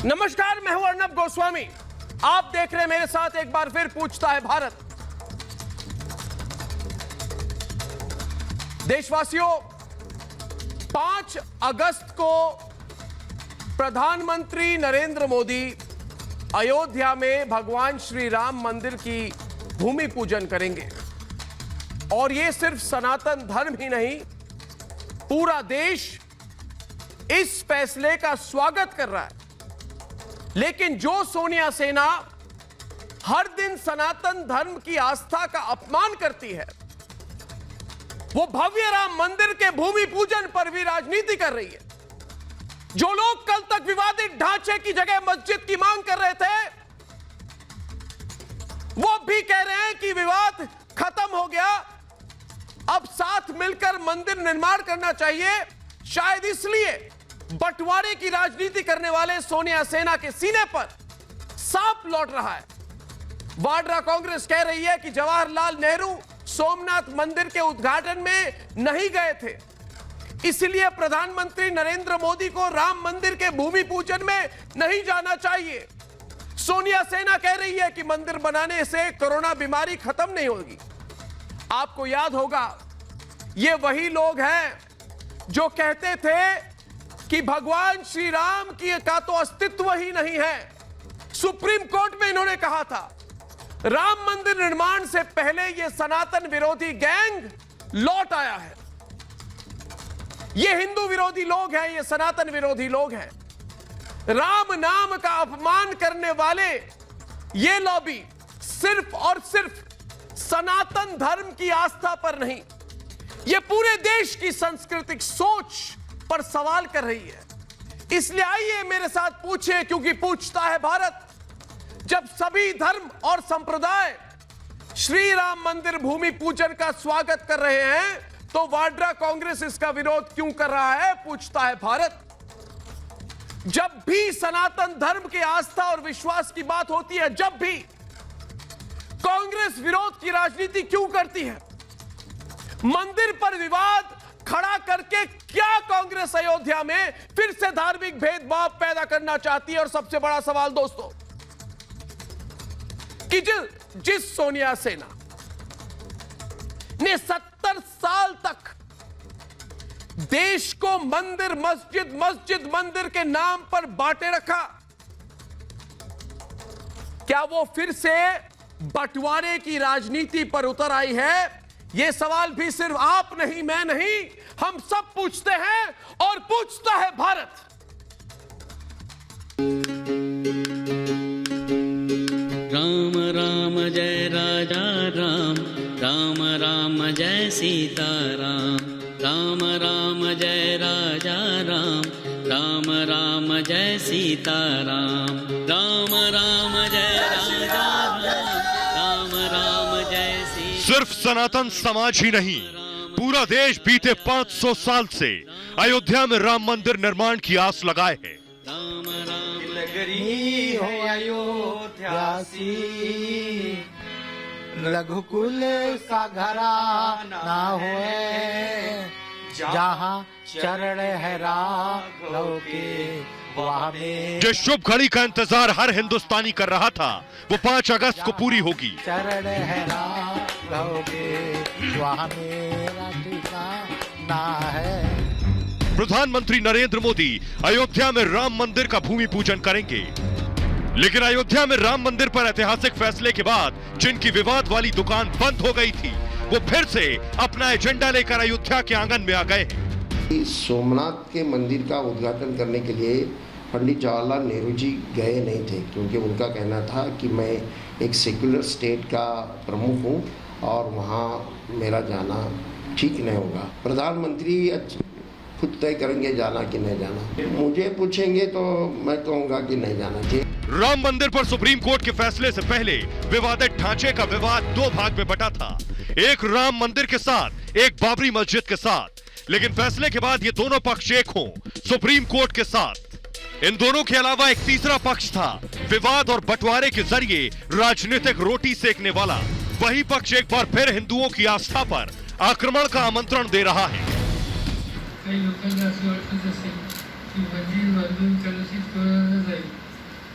नमस्कार, मैं हूं अर्नब गोस्वामी। आप देख रहे हैं मेरे साथ एक बार फिर पूछता है भारत। देशवासियों, 5 अगस्त को प्रधानमंत्री नरेंद्र मोदी अयोध्या में भगवान श्री राम मंदिर की भूमि पूजन करेंगे। और यह सिर्फ सनातन धर्म ही नहीं, पूरा देश इस फैसले का स्वागत कर रहा है। लेकिन जो सोनिया सेना हर दिन सनातन धर्म की आस्था का अपमान करती है, वो भव्य राम मंदिर के भूमि पूजन पर भी राजनीति कर रही है। जो लोग कल तक विवादित ढांचे की जगह मस्जिद की मांग कर रहे थे, वो भी कह रहे हैं कि विवाद खत्म हो गया, अब साथ मिलकर मंदिर निर्माण करना चाहिए। शायद इसलिए बंटवारे की राजनीति करने वाले सोनिया सेना के सीने पर सांप लौट रहा है। वाड्रा कांग्रेस कह रही है कि जवाहरलाल नेहरू सोमनाथ मंदिर के उद्घाटन में नहीं गए थे, इसलिए प्रधानमंत्री नरेंद्र मोदी को राम मंदिर के भूमि पूजन में नहीं जाना चाहिए। सोनिया सेना कह रही है कि मंदिर बनाने से कोरोना बीमारी खत्म नहीं होगी। आपको याद होगा, ये वही लोग हैं जो कहते थे कि भगवान श्री राम की का तो अस्तित्व ही नहीं है। सुप्रीम कोर्ट में इन्होंने कहा था, राम मंदिर निर्माण से पहले यह सनातन विरोधी गैंग लौट आया है। ये हिंदू विरोधी लोग हैं, ये सनातन विरोधी लोग हैं। राम नाम का अपमान करने वाले ये लॉबी सिर्फ और सिर्फ सनातन धर्म की आस्था पर नहीं, ये पूरे देश की सांस्कृतिक सोच पर सवाल कर रही है। इसलिए आइए मेरे साथ पूछे, क्योंकि पूछता है भारत। जब सभी धर्म और संप्रदाय श्री राम मंदिर भूमि पूजन का स्वागत कर रहे हैं, तो वाड्रा कांग्रेस इसका विरोध क्यों कर रहा है? पूछता है भारत। जब भी सनातन धर्म के आस्था और विश्वास की बात होती है, जब भी कांग्रेस विरोध की राजनीति क्यों करती है? मंदिर पर विवाद खड़ा करके क्या कांग्रेस अयोध्या में फिर से धार्मिक भेदभाव पैदा करना चाहती है? और सबसे बड़ा सवाल दोस्तों, कि जिस सोनिया सेना ने 70 साल तक देश को मंदिर मस्जिद मंदिर के नाम पर बांटे रखा, क्या वो फिर से बंटवारे की राजनीति पर उतर आई है? यह सवाल भी सिर्फ आप नहीं, मैं नहीं, हम सब पूछते हैं और पूछता है भारत। राम राम जय राजा राम, राम राम जय सीता राम, राम राम जय राजा राम, राम राम जय सीता राम, राम राम जय राजा राम, राम राम जय सीता। सिर्फ सनातन समाज ही नहीं, पूरा देश बीते 500 साल से अयोध्या में राम मंदिर निर्माण की आस लगाए है। राम राम नगरी हो अयोध्यासी, लघुकुल सा घराना होए, जहाँ चरण है राघव के वहाँ में। जिस शुभ घड़ी का इंतजार हर हिंदुस्तानी कर रहा था, वो 5 अगस्त को पूरी होगी। चरण है राघव के वहाँ मेरा ठिकाना है। प्रधानमंत्री नरेंद्र मोदी अयोध्या में राम मंदिर का भूमि पूजन करेंगे। लेकिन अयोध्या में राम मंदिर पर ऐतिहासिक फैसले के बाद जिनकी विवाद वाली दुकान बंद हो गई थी, वो फिर से अपना एजेंडा लेकर अयोध्या के आंगन में आ गए हैं। सोमनाथ के मंदिर का उद्घाटन करने के लिए पंडित जवाहरलाल नेहरू जी गए नहीं थे, क्योंकि उनका कहना था कि मैं एक सेक्युलर स्टेट का प्रमुख हूँ और वहाँ मेरा जाना ठीक नहीं होगा। प्रधानमंत्री खुद तय करेंगे जाना कि नहीं जाना। मुझे पूछेंगे तो मैं कहूँगा कि नहीं जाना चाहिए। राम मंदिर पर सुप्रीम कोर्ट के फैसले से पहले विवादित ढांचे का विवाद 2 भाग में बटा था, एक राम मंदिर के साथ, एक बाबरी मस्जिद के साथ। लेकिन फैसले के बाद ये दोनों पक्ष एक हों, सुप्रीम कोर्ट के साथ। इन दोनों के अलावा एक तीसरा पक्ष था, विवाद और बंटवारे के जरिए राजनीतिक रोटी सेकने वाला। वही पक्ष एक बार फिर हिंदुओं की आस्था पर आक्रमण का आमंत्रण दे रहा है। काही लोकांना असं वाटत असेल की मंदिर बांधून कलुषित करून जाईल,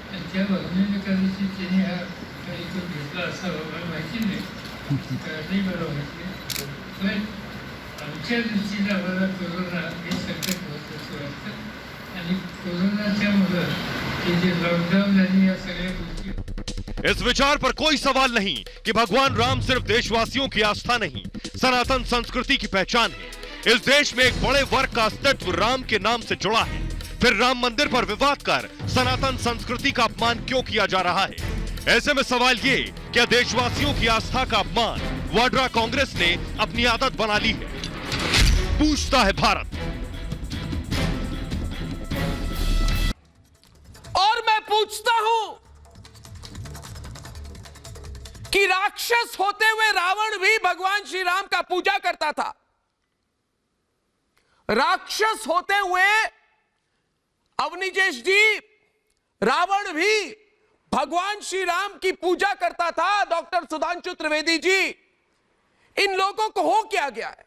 जब हमने एकादशी केली हा काही तो घेतला असावा माहिती नाही, नाही बरं वाटले. पण आमच्या दृष्टीने आम्हाला कोरोना हे संकट होत असं वाटतं आणि कोरोनाच्यामुळं हे जे लॉकडाऊन आणि या सगळ्या गोष्टी. इस विचार पर कोई सवाल नहीं कि भगवान राम सिर्फ देशवासियों की आस्था नहीं, सनातन संस्कृति की पहचान है. इस देश में एक बड़े वर्ग का अस्तित्व राम के नाम से जुड़ा है. फिर राम मंदिर पर विवाद कर सनातन संस्कृति का अपमान क्यों किया जा रहा है? ऐसे में सवाल ये, क्या देशवासियों की आस्था का अपमान वाड्रा कांग्रेस ने अपनी आदत बना ली है? पूछता है भारत. और मैं पूछता हूं कि राक्षस होते हुए रावण भी भगवान श्री राम का पूजा करता था. राक्षस होते हुए अवनीजेश जी, रावण भी भगवान श्री राम की पूजा करता था. डॉक्टर सुधांशु त्रिवेदी जी, इन लोगों को हो क्या गया है?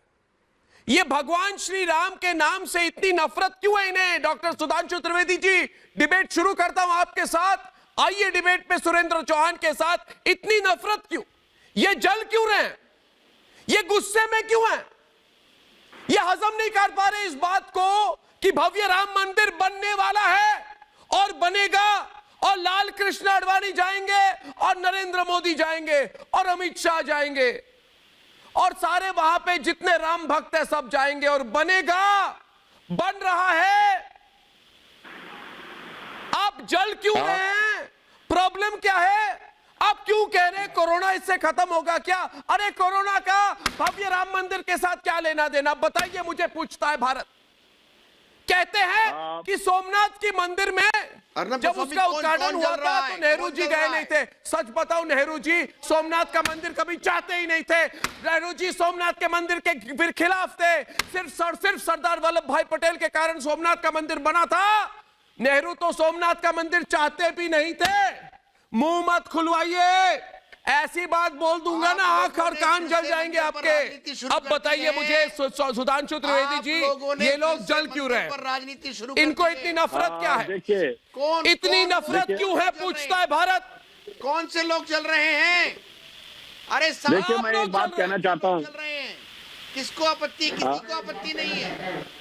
ये भगवान श्री राम के नाम से इतनी नफरत क्यों है इन्हें? डॉक्टर सुधांशु त्रिवेदी जी, डिबेट शुरू करता हूं आपके साथ. आइए डिबेट में सुरेंद्र चौहान के साथ. इतनी नफरत क्यों? ये जल क्यों रहे हैं? ये गुस्से में क्यों हैं? ये हजम नहीं कर पा रहे इस बात को कि भव्य राम मंदिर बनने वाला है और बनेगा, और लाल कृष्ण आडवाणी जाएंगे और नरेंद्र मोदी जाएंगे और अमित शाह जाएंगे और सारे वहां पे जितने राम भक्त हैं सब जाएंगे और बनेगा, बन रहा है. आप जल क्यों रहे हैं? प्रॉब्लम क्या है? आप क्यों कह रहे हैं कोरोना इससे खत्म होगा क्या? अरे कोरोना का भव्य राम मंदिर के साथ क्या लेना देना, बताइए मुझे, पूछता है भारत. कहते हैं कि सोमनाथ की मंदिर में जब उसका उद्घाटन हुआ था तो नेहरू जी गए नहीं थे. सच बताओ, नेहरू जी सोमनाथ का मंदिर कभी चाहते ही नहीं थे. नेहरू जी सोमनाथ के मंदिर के फिर खिलाफ थे. सिर्फ सरदार वल्लभ भाई पटेल के कारण सोमनाथ का मंदिर बना था. नेहरू तो सोमनाथ का मंदिर चाहते भी नहीं थे. मुंह मत खुलवाइए, ऐसी बात बोल दूंगा ना आंख और कान जल जाएंगे आपके. अब बताइए मुझे सुधांशु त्रिवेदी जी, ये लोग जल क्यों रहे हैं? इनको इतनी नफरत क्या है? इतनी नफरत क्यों है, पूछता है भारत. कौन से लोग चल रहे हैं? अरे देखिए, मैं एक बात कहना चाहता हूँ. किसको आपत्ति? किसी को आपत्ति नहीं है.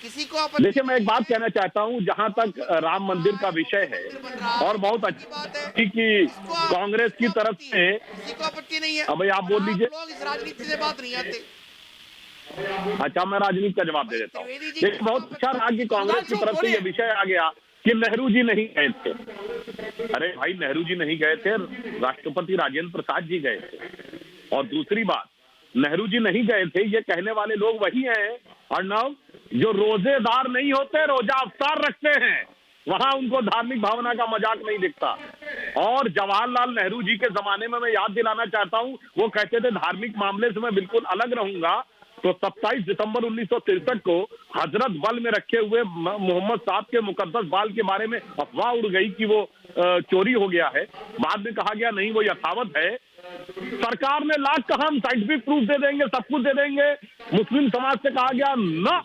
किसी को आपत्ति? देखिए, मैं एक बात कहना चाहता हूँ. जहाँ तक राम मंदिर का विषय है, और बहुत अच्छी कि कांग्रेस की तरफ से, किसी को आपत्ति नहीं है. अब आप बोल लीजिए. लोग इस राजनीति से बात नहीं आते. अच्छा, मैं राजनीति का जवाब दे देता हूँ. देखिए, बहुत अच्छा रहा कि कांग्रेस की तरफ से ये विषय आ गया कि नेहरू जी नहीं गए थे. अरे भाई, नेहरू जी नहीं गए थे, राष्ट्रपति राजेंद्र प्रसाद जी गए थे. और दूसरी बात, नेहरू जी नहीं गए थे, ये कहने वाले लोग वही हैं अर्णव जो रोजेदार नहीं होते, रोजा अवतार रखते हैं. वहां उनको धार्मिक भावना का मजाक नहीं दिखता. और जवाहरलाल नेहरू जी के जमाने में मैं याद दिलाना चाहता हूं, वो कहते थे धार्मिक मामले से मैं बिल्कुल अलग रहूंगा. तो 27 दिसंबर 1963 को हजरत बल में रखे हुए मोहम्मद साहब के मुकद्दस बाल के बारे में अफवाह उड़ गई कि वो चोरी हो गया है. बाद में कहा गया नहीं, वो यथावत है. सरकार ने लाख कहा हम साइंटिफिक प्रूफ दे देंगे, सब कुछ दे देंगे. मुस्लिम समाज से कहा गया ना,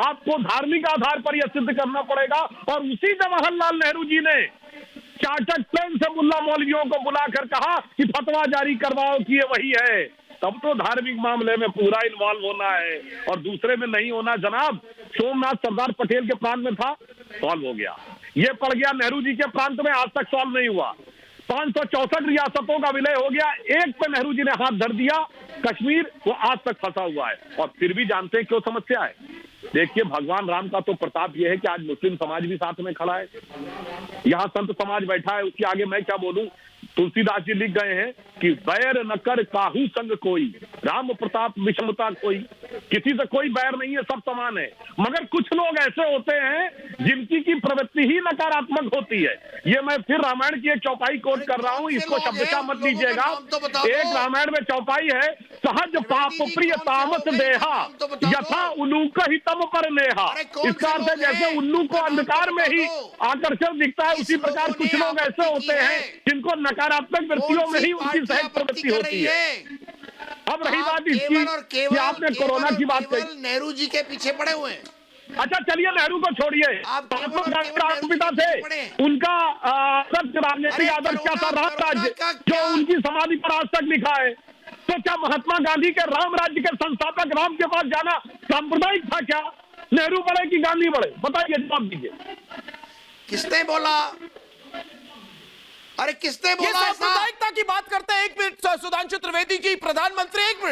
आपको धार्मिक आधार पर यह सिद्ध करना पड़ेगा. और उसी जवाहरलाल नेहरू जी ने चार्टर्ड प्लेन से मुल्ला मौलवियों को बुलाकर कहा कि फतवा जारी करवाओ कि ये वही है. तब तो धार्मिक मामले में पूरा इन्वॉल्व होना है और दूसरे में नहीं होना. जनाब, सोमनाथ सरदार पटेल के प्रांत में था, सॉल्व हो गया. ये पड़ गया नेहरू जी के प्रांत में, आज तक सॉल्व नहीं हुआ. 564 रियासतों का विलय हो गया, एक पे नेहरू जी ने हाथ धर दिया, कश्मीर, वो आज तक फंसा हुआ है. और फिर भी जानते हैं क्यों समस्या है? देखिए, भगवान राम का तो प्रताप यह है कि आज मुस्लिम समाज भी साथ में खड़ा है. यहाँ संत समाज बैठा है, उसके आगे मैं क्या बोलूं. तुलसीदास जी लिख गए हैं कि बैर न कर काहू संग कोई, राम प्रताप विषमता कोई. किसी से कोई बैर नहीं है, सब समान है. मगर कुछ लोग ऐसे होते हैं जिनकी की प्रवृत्ति ही नकारात्मक होती है. ये मैं फिर रामायण की एक चौपाई कोट कर रहा हूँ, इसको शब्दशः मत लीजिएगा. एक रामायण में चौपाई है, सहज पाप प्रिय तामस देहा, यथा उल्लूक ही तम पर नेहा. इसका अर्थ है जैसे उल्लू को अंधकार में ही आकर्षण दिखता है, उसी प्रकार कुछ लोग ऐसे होते हैं जिनको नकारात्मक वृत्तियों में ही उनकी सहज प्रवृत्ति होती है. अब रही बात इसकी कि आपने कोरोना की बात कही. नेहरू जी के पीछे पड़े हुए हैं. अच्छा चलिए नेहरू को छोड़िए, आप महात्मा केवल गांधी नेहरू राष्ट्रपिता जी थे, पढ़े। उनका सच राजनीतिक अरे आदर्श क्या था? करुणा, राम राज्य, करुणा का जो क्या? उनकी समाधि पर आज तक लिखा है। तो क्या महात्मा गांधी के राम राज्य के संस्थापक राम के पास जाना सांप्रदायिक था क्या? नेहरू बड़े कि गांधी बड़े? बताइए, जवाब दीजिए। किसने बोला? अरे किसने ये बोला ऐसा? सांप्रदायिकता की बात करते हैं। एक मिनट सुधांशु त्रिवेदी जी, प्रधानमंत्री, एक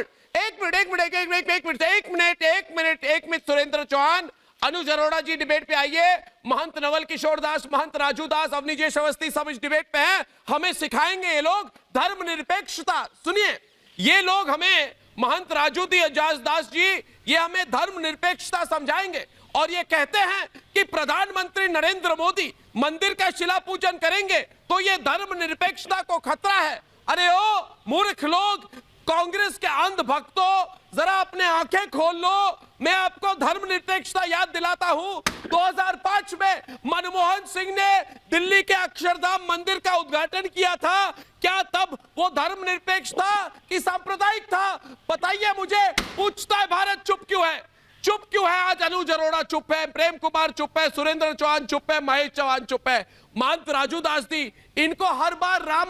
मिनट सुरेंद्र चौहान, अनुज अरोड़ा जी डिबेट पे आइए, महंत नवल किशोर दास, महंत राजू दास, अवनीजेश अवस्थी सब इस डिबेट पे हैं। हमें सिखाएंगे ये लोग धर्मनिरपेक्षता। सुनिए, ये लोग हमें, महंत राजू दास जी, ये हमें धर्मनिरपेक्षता समझाएंगे। और ये कहते हैं कि प्रधानमंत्री नरेंद्र मोदी मंदिर का शिला पूजन करेंगे तो ये धर्मनिरपेक्षता को खतरा है। अरे ओ मूर्ख लोग, कांग्रेस के अंध भक्तों, जरा अपने आंखें खोल लो। मैं आपको धर्मनिरपेक्षता याद दिलाता हूं। 2005 में मनमोहन सिंह ने दिल्ली के अक्षरधाम मंदिर का उद्घाटन किया था। क्या तब वो धर्मनिरपेक्ष था कि सांप्रदायिक था? बताइए मुझे। पूछता है भारत चुप क्यों है? चुप क्यों है आज? अनुज अरोड़ा चुप है, प्रेम कुमार चुप है, सुरेंद्र चौहान चुप है, महेश चौहान चुप है, महंत राजू दास जी। इनको हर बार राम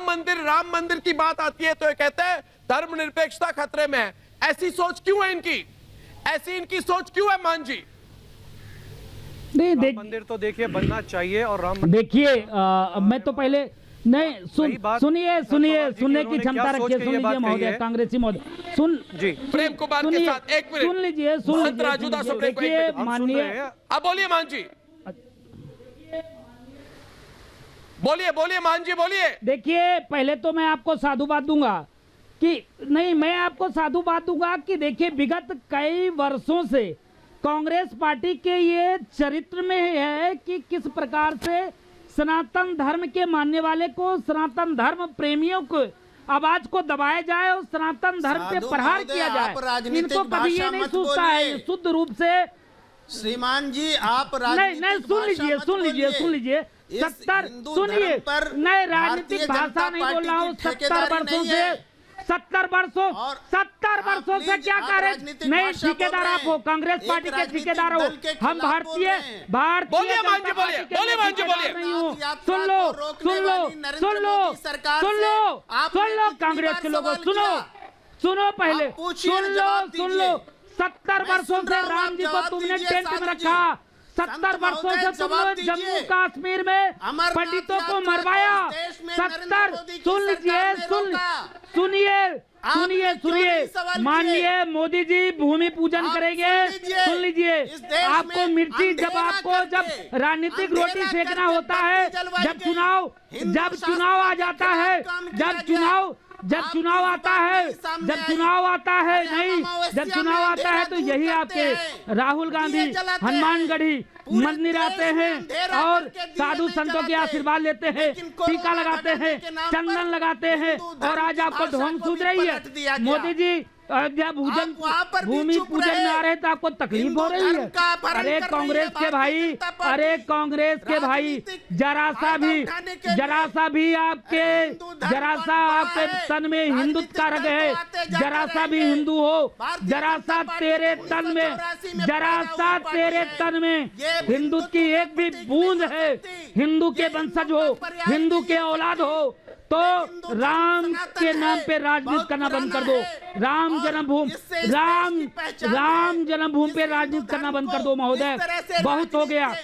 मंदिर की बात आती है तो ये कहते हैं धर्मनिरपेक्षता खतरे में है। ऐसी सोच क्यों है इनकी? ऐसी इनकी सोच क्यों है मान जी? नहीं मंदिर तो देखिए बनना चाहिए और राम देखिए मैं तो पहले नहीं सुनने की क्षमता रखिए। सुन लीजिए महोदय, कांग्रेसी महोदय, सुन जी। प्रेम कुमार के साथ एक मिनट सुन लीजिए राजू दास, देखिए माननीय, अब बोलिए मान जी, बोलिए मान जी, बोलिए। देखिए पहले तो मैं आपको साधुवाद दूंगा कि नहीं, मैं आपको साधुवाद दूंगा कि देखिए विगत कई वर्षों से कांग्रेस पार्टी के ये चरित्र में है कि किस प्रकार से सनातन धर्म के मानने वाले को, सनातन धर्म प्रेमियों को आवाज को दबाया जाए और सनातन धर्म पे प्रहार किया जाए। इनको कभी ये नहीं सोचता है शुद्ध रूप से। श्रीमान जी आप नहीं सुन लीजिए 70 सुनिए, नए राजनीतिक भाषा नहीं बोल रहा हूँ। 70 वर्षों से क्या कह रहे? नहीं ठेकेदार आप हो, कांग्रेस पार्टी के ठेकेदार हो, हम भारतीय नहीं हूँ। सुन लो कांग्रेस के लोगों, सुनो पहले, सुन लो 70 वर्षों से राम जी को तुमने टेंट में रखा, 70 वर्षों से तुमने जम्मू कश्मीर में पंडितों को मरवाया। 70 सुनिए माननीय मोदी जी भूमि पूजन करेंगे। सुन लीजिए, आपको मिर्ची जब राजनीतिक रोटी सेकना होता है, जब चुनाव आ जाता है, जब चुनाव आता है तो यही आपके राहुल गांधी हनुमानगढ़ी मंदिर आते हैं और साधु संतों के आशीर्वाद लेते हैं, टीका लगाते हैं, चंदन लगाते हैं, और आज आपको ढोंग सूझ रही है। मोदी जी अयोध्या भूमि पूजन में आ रहे तो आपको तकलीफ हो रही है। अरे कांग्रेस के भाई जरा सा आपके तन में हिंदुत्व का रग है, जरा सा भी हिंदू हो, जरा सा तेरे तन में हिंदुत्व की एक भी बूंद है, हिंदू के वंशज हो, हिंदू के औलाद हो, तो राम के नाम पे राजनीति करना बंद कर दो। राम जन्मभूमि पे राजनीति करना बंद कर दो महोदय। बहुत हो गया।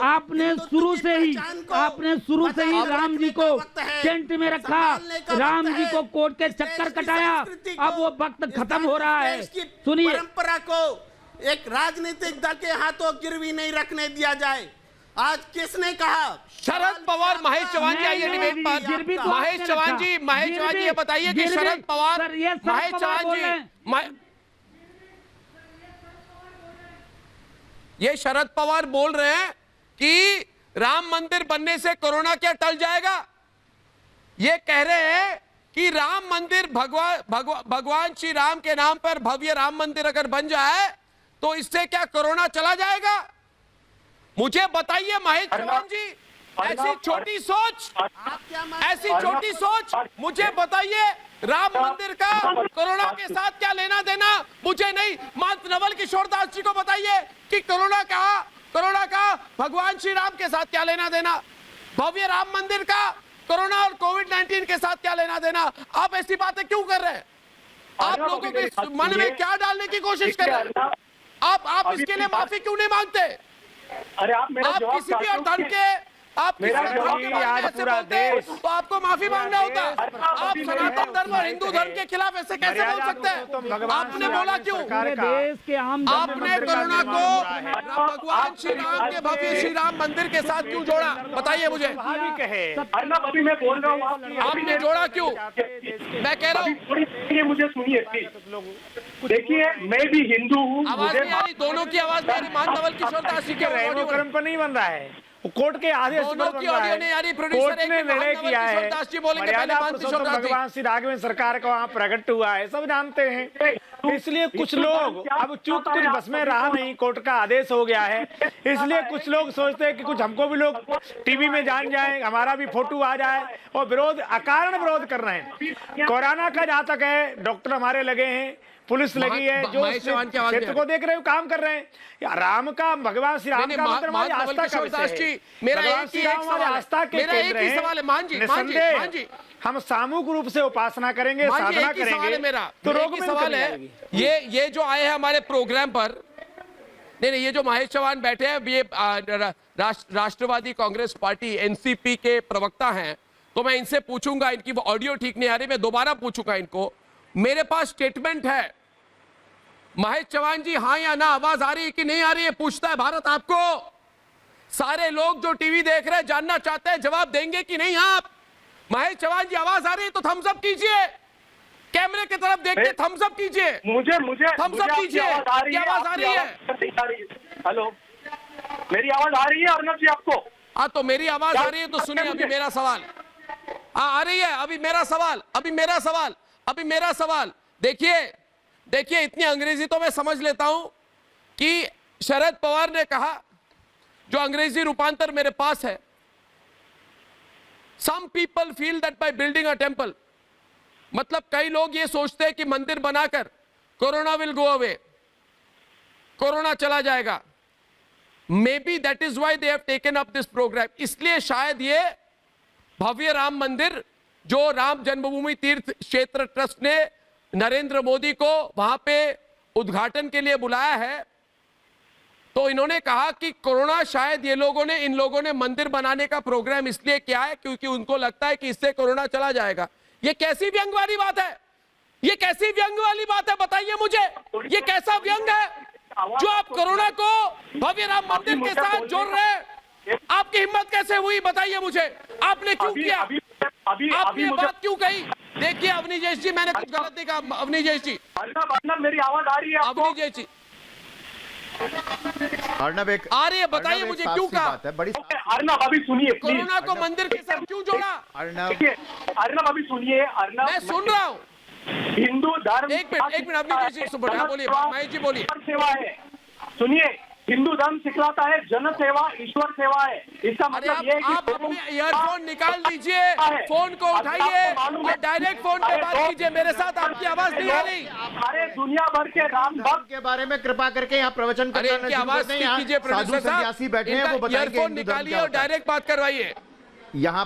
आपने शुरू से ही राम जी को टेंट में रखा, राम जी को कोर्ट के चक्कर कटाया। अब वो वक्त खत्म हो रहा है। सुनिए, परंपरा को एक राजनीतिक दल के हाथों गिरवी नहीं रखने दिया जाए। आज किसने कहा? शरद पवार, महेश चौहान जी आइए डिबेट पर। महेश चौहान जी ये बताइए कि शरद पवार, महेश चौहान जी, ये शरद पवार बोल रहे हैं कि राम मंदिर बनने से कोरोना क्या टल जाएगा? ये कह रहे हैं कि राम मंदिर भगवान श्री राम के नाम पर भव्य राम मंदिर अगर बन जाए तो इससे क्या कोरोना चला जाएगा? मुझे बताइए महेश चौहान जी, ऐसी छोटी सोच, ऐसी छोटी सोच, मुझे बताइए राम मंदिर का कोरोना के साथ क्या लेना देना? मुझे नहीं, महंत नवल किशोर दास जी को बताइए कि कोरोना का भगवान श्री राम के साथ क्या लेना देना? भव्य राम मंदिर का कोरोना और कोविड-19 के साथ क्या लेना देना? आप ऐसी बातें क्यों कर रहे हैं? आप लोगों के मन में क्या डालने की कोशिश कर रहे हैं? आप इसके लिए माफी क्यों नहीं मांगते? अरे आप किसी भी और धर्म के आप किसी भी धर्म के बारे में ऐसे बोलते हैं तो आपको माफी मांगना होता है। आप सनातन धर्म और हिंदू धर्म के खिलाफ ऐसे कैसे बोल सकते हैं? आपने बोला क्यों? देश के आम आपने कोरोना को भगवान श्री राम के भव्य श्री राम मंदिर के साथ क्यों जोड़ा? बताइए मुझे। अभी मैं बोल रहा हूँ, आपने जोड़ा क्यों? मैं कह रहा हूँ, मुझे सुनिए। देखिए, मैं भी हिंदू हूँ। आवाज नहीं आ रही, दोनों की आवाज नहीं आ रही। महंत नवल किशोर दास जी के ऑडियो क्रम पर नहीं बन रहा है, कोर्ट के आदेश पर बन रहा है। कोर्ट ने निर्णय किया है, मर्यादा पुरुषोत्तम भगवान श्री राघवेंद्र सरकार का वहाँ प्रकट हुआ है, सब जानते हैं। इसलिए कुछ लोग अब चूक कुछ बस में रहा नहीं, कोर्ट का आदेश हो गया है, इसलिए कुछ लोग सोचते हैं कि कुछ हमको भी लोग टीवी में जान जाए, हमारा भी फोटो आ जाए और विरोध, अकारण विरोध कर रहे हैं। कोरोना का जहाँ तक है, डॉक्टर हमारे लगे हैं, पुलिस लगी है, जो क्षेत्र को देख रहे हो काम कर रहे हैं। राम का, भगवान श्री राम का मतलब हमारी आस्था का विषय है। भगवान श्री राम हमारी आस्था के केंद्र हैं। निसंदेह हम सामूहिक रूप से उपासना करेंगे, साधना करेंगे, तो रोग में सवाल है। ये जो आए हैं हमारे प्रोग्राम पर, नहीं, ये जो महेश चौहान बैठे हैं, ये राष्ट्रवादी कांग्रेस पार्टी एनसीपी के प्रवक्ता हैं, तो मैं इनसे पूछूंगा, इनकी ऑडियो ठीक नहीं आ रही, मैं दोबारा पूछूंगा इनको। मेरे पास स्टेटमेंट है, महेश चौहान जी हाँ या ना आवाज आ रही है कि नहीं आ रही है, पूछता है भारत आपको। सारे लोग जो टीवी देख रहे हैं जानना चाहते हैं, जवाब देंगे कि नहीं आप? महेश चौहान जी आवाज आ रही है तो थम्स अप कीजिए, कैमरे की तरफ देख के थम्स अप कीजिए, मुझे थम्स अप कीजिए। आवाज आ रही है? हेलो, मेरी आवाज आ रही है अर्नब जी आपको? हाँ, तो मेरी आवाज आ रही है तो सुनिए अभी मेरा सवाल। आ रही है अभी मेरा सवाल। देखिए इतनी अंग्रेजी तो मैं समझ लेता हूं कि शरद पवार ने कहा, जो अंग्रेजी रूपांतर मेरे पास है, some people feel that by building a temple, मतलब कई लोग ये सोचते हैं कि मंदिर बनाकर corona will go away, corona चला जाएगा। Maybe that is why they have taken up this program. इसलिए शायद ये भव्य राम मंदिर जो राम जन्मभूमि तीर्थ क्षेत्र ट्रस्ट ने नरेंद्र मोदी को वहां पे उद्घाटन के लिए बुलाया है, तो इन्होंने कहा कि कोरोना, शायद इन लोगों ने मंदिर बनाने का प्रोग्राम इसलिए किया है क्योंकि उनको लगता है कि इससे कोरोना चला जाएगा। ये कैसी व्यंग वाली बात है? ये कैसी व्यंग वाली बात है? बताइए मुझे, ये कैसा व्यंग है जो आप कोरोना को भव्य राम मंदिर के साथ जोड़ रहे हैं? आपकी हिम्मत कैसे हुई? बताइए मुझे, आपने क्यों किया? आपने बात क्यों कही? देखिए अवनीश जी, मैंने कुछ गलत नहीं कहा। अवनीश जी, मेरी आवाज आ रही है? अवनीश जी आ रही है, बताइए मुझे क्यों कहा? अर्नब अभी सुनिए, कोरोना को मंदिर के साथ क्यों जोड़ा? अर्नब अभी सुनिए। अर्नब, मैं सुन रहा हूँ। हिंदू धर्म, एक मिनट अवनीश जी बोलिए, महेश जी बोलिए। सेवा है, सुनिए, हिंदू धर्म सिखलाता है जन सेवा ईश्वर सेवा है। इसका मतलब ये है कि आप अपने ईयरफोन निकाल लीजिए, फोन को उठाइए और डायरेक्ट फोन पे बात कीजिए मेरे साथ। आपकी आवाज नहीं आ रही। अरे दुनिया भर के राम भक्त के बारे में कृपा करके यहाँ प्रवचन करना इनकी आवाज कीजिए, प्रोड्यूसर साहब बैठे हैं, वो बताएंगे ईयरफोन निकालिए और डायरेक्ट बात करवाइए। यहाँ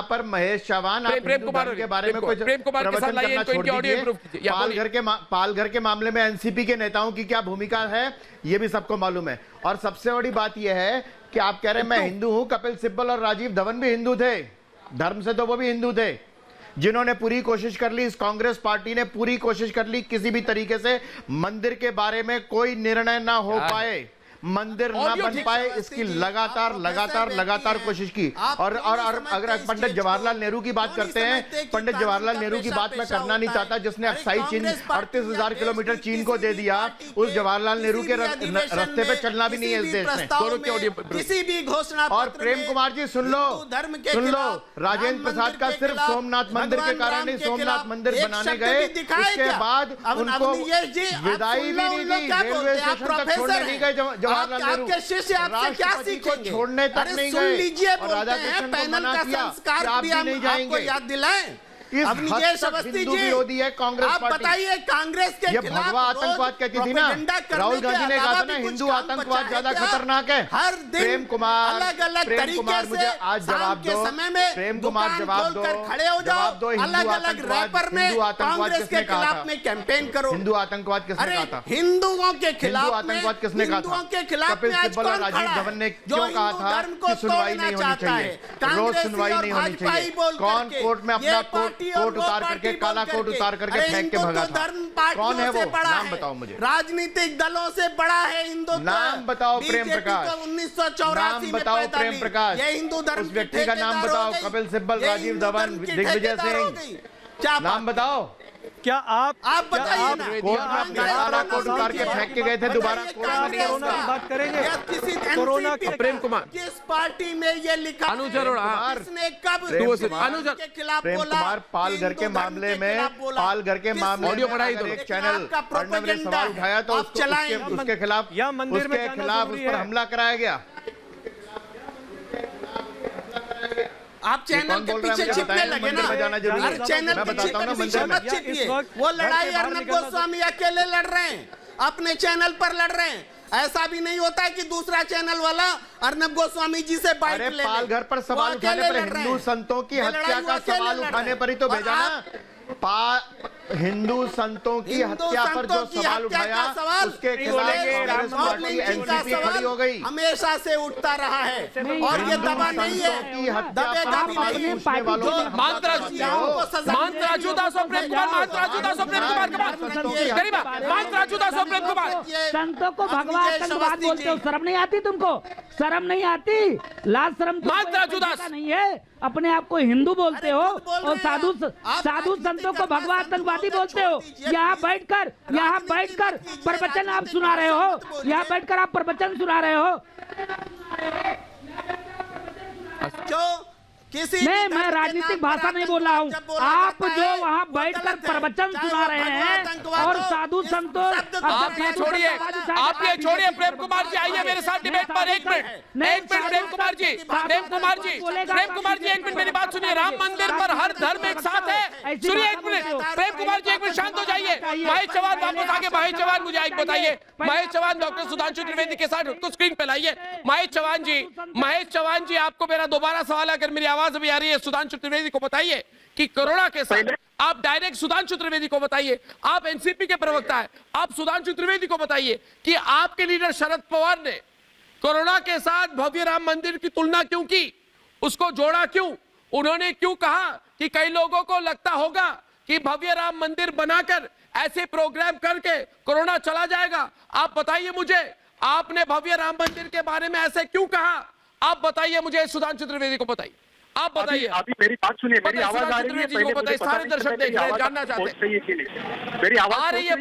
पर महेश चौहान प्रेम कुमार के बारे में कुछ प्रवचन करना छोड़ दीजिए। पालघर के मामले में एनसीपी के नेताओं की क्या भूमिका है ये भी सबको मालूम है। और सबसे बड़ी बात यह है कि आप कह रहे हैं मैं हिंदू हूं, कपिल सिब्बल और राजीव धवन भी हिंदू थे, धर्म से तो वो भी हिंदू थे, जिन्होंने पूरी कोशिश कर ली, इस कांग्रेस पार्टी ने पूरी कोशिश कर ली किसी भी तरीके से मंदिर के बारे में कोई निर्णय ना हो पाए, मंदिर ना बन पाए, इसकी लगातार कोशिश की। और अगर पंडित जवाहरलाल नेहरू की बात करते हैं, पंडित जवाहरलाल नेहरू की बात मैं करना नहीं चाहता, जिसने अक्साई चीन 38,000 किलोमीटर चीन को दे दिया, उस जवाहरलाल नेहरू के रास्ते पे चलना भी नहीं है इस देश में। किसी भी घोषणा और प्रेम कुमार जी सुन लो, राजेंद्र प्रसाद का सिर्फ सोमनाथ मंदिर के कारण ही सोमनाथ मंदिर बनाने गए, उसके बाद उनको विदाई भी नहीं दी, रेलवे स्टेशन तक छोड़ने नहीं गए जवाहरलाल नेहरू आपके शिष्य आपसे क्या सीखेंगे? छोड़ने तक अरे नहीं सुन गए लीजिए, और बोलते हैं राधाकृष्णन को पैनल मना का किया संस्कार कि आप भी भी हम नहीं आपको जाएंगे। याद दिलाएं। इस अब हद निकेश तक अवस्थी हिंदू जी, विरोधी है कांग्रेस आप पार्टी। बताइए कांग्रेस के ये खिलाफ भगवा आतंकवाद कहती थी ना, राहुल गांधी ने कहा था ना हिंदू आतंकवाद ज्यादा खतरनाक है। हर दिन प्रेम कुमार, अलग अलग प्रेम तरीके कुमार से मुझे आज जवाब के दो, समय में प्रेम कुमार दुकान जवाब दो, खोलकर खड़े हो जाओ, जवाब दो। अलग अलग रैपर में कांग्रेस के खिलाफ में कैंपेन करो। हिंदू आतंकवाद किसने कहा था? हिंदुओं के खिलाफ हिंदू आतंकवाद किसने कहा था? हिंदुओं के खिलाफ कपिल में आज सिब्बल और कौन राजीव खड़ा है? धवन ने जो क्यों कहा हिंदू था धर्म को कि सुनवाई तोड़ना नहीं होनी चाहता चाहिए, है, रोज कांग्रेसी सुनवाई और नहीं होनी भाजपाई चाहिए? बोल कौन करके, कोर्ट में अपना ये कोट पार्टी और वो उतार पार्टी करके, काला बोल कोट करके, उतार करके अरे फेंक के हिंदू भगा तो था? धर्म पार्टियों कौन है से वो? बड़ा नाम है, बताओ मुझे। राजनीतिक दलों से बड़ा है हिंदुत्व। नाम बताओ प्रेम बीजेपी प्रकाश। तो 1984 नाम में बताओ पैदा प्रेम ली। प्रकाश। ये हिंदू धर्म उस व्यक्ति का नाम बताओ, कपिल सिब्बल, राजीव धवन, दिग्विजय सिंह, नाम बताओ। क्या आप बताइए ना, कोर्ट में अपना काला कोट उतार के फेंक के गए थे, दोबारा कोरोना की बात करेंगे? किसी कोरोना की प्रेम कुमार, किस पार्टी में ये लिखा है? अनुज अरोड़ा, किसने कब अनुज के खिलाफ प्रेम बोला? कुमार पालघर के मामले में, पालघर के मामले ऑडियो में बढ़ाई अगर दो। एक चैनल अर्णव ने सवाल उठाया तो उसके खिलाफ या मंदिर में उसके खिलाफ उस पर हमला कराया गया। आप चैनल के पीछे छिपने लगे ना, हर चैनल के पीछे मत छिपिए। वो लड़ाई अर्णब गोस्वामी अकेले लड़ रहे हैं, अपने चैनल पर लड़ रहे हैं। ऐसा भी नहीं होता है कि दूसरा चैनल वाला अर्णब गोस्वामी जी से बाइट ले ले। पालघर पर सवाल उठाने पर, हिंदू संतों की हत्या का सवाल उठाने पर ही तो भेजा ना। हिंदू संतों की हत्या पर जो सवाल उठाया, उसके खिलाफ कांग्रेस पार्टी एनसीपी खड़ी हो गई। हमेशा से उठता रहा है और ये दबा नहीं है, दबेगा भी नहीं। संतों को भगवा आतंकवाद बोलते हो, शर्म नहीं आती तुमको? शर्म नहीं आती? लाज शर्म नहीं है? अपने आप को हिंदू बोलते हो और साधु संतों को भगवा आतंकवादी बोलते हो। यहाँ बैठकर प्रवचन आप सुना रहे हो, यहाँ बैठकर आप प्रवचन सुना रहे हो। नहीं, मैं राजनीतिक भाषा नहीं बोल रहा हूँ। आप जो वहाँ बैठकर प्रवचन सुना रहे हैं और साधु संतों, आप ये छोड़िए प्रेम कुमार जी, आइए मेरे साथ डिबेट पर। एक मिनट प्रेम कुमार जी, एक मिनट मेरी बात सुनिए। राम मंदिर पर हर धर्म एक साथ है। सुनिए एक मिनट प्रेम कुमार जी, एक मिनट शांत हो जाइए। महेश चौहान वापस आगे। महेश चौहान मुझे एक बताइए, महेश चौहान डॉक्टर सुधांशु त्रिवेदी के साथ उसको स्क्रीन पे लाइए। महेश चौहान जी, आपको मेरा दोबारा सवाल, अगर मेरी आवाज अभी आ रही है, सुधांशु त्रिवेदी को बताइए कि कोरोना के साथ आप डायरेक्ट सुधांशु त्रिवेदी को बताइए, आप एनसीपी के प्रवक्ता हैं, आप सुधांशु त्रिवेदी को बताइए कि आपके लीडर शरद पवार ने कोरोना के साथ भव्य राम मंदिर की तुलना क्यों की, उसको जोड़ा क्यों? उन्होंने क्यों कहा कि कई लोगों को लगता होगा कि भव्य राम मंदिर बनाकर ऐसे प्रोग्राम करके कोरोना चला जाएगा? आप बताइए मुझे, आपने भव्य राम मंदिर के बारे में ऐसे क्यों कहा? आप बताइए मुझे, सुधांशु त्रिवेदी को बताइए, आप बताइए। अभी मेरी बात सुनिए, मेरी आवाज आ रही है? पहले सारे दर्शक देख रहे हैं, जानना चाहते हैं। मेरी आवाज आ रही है,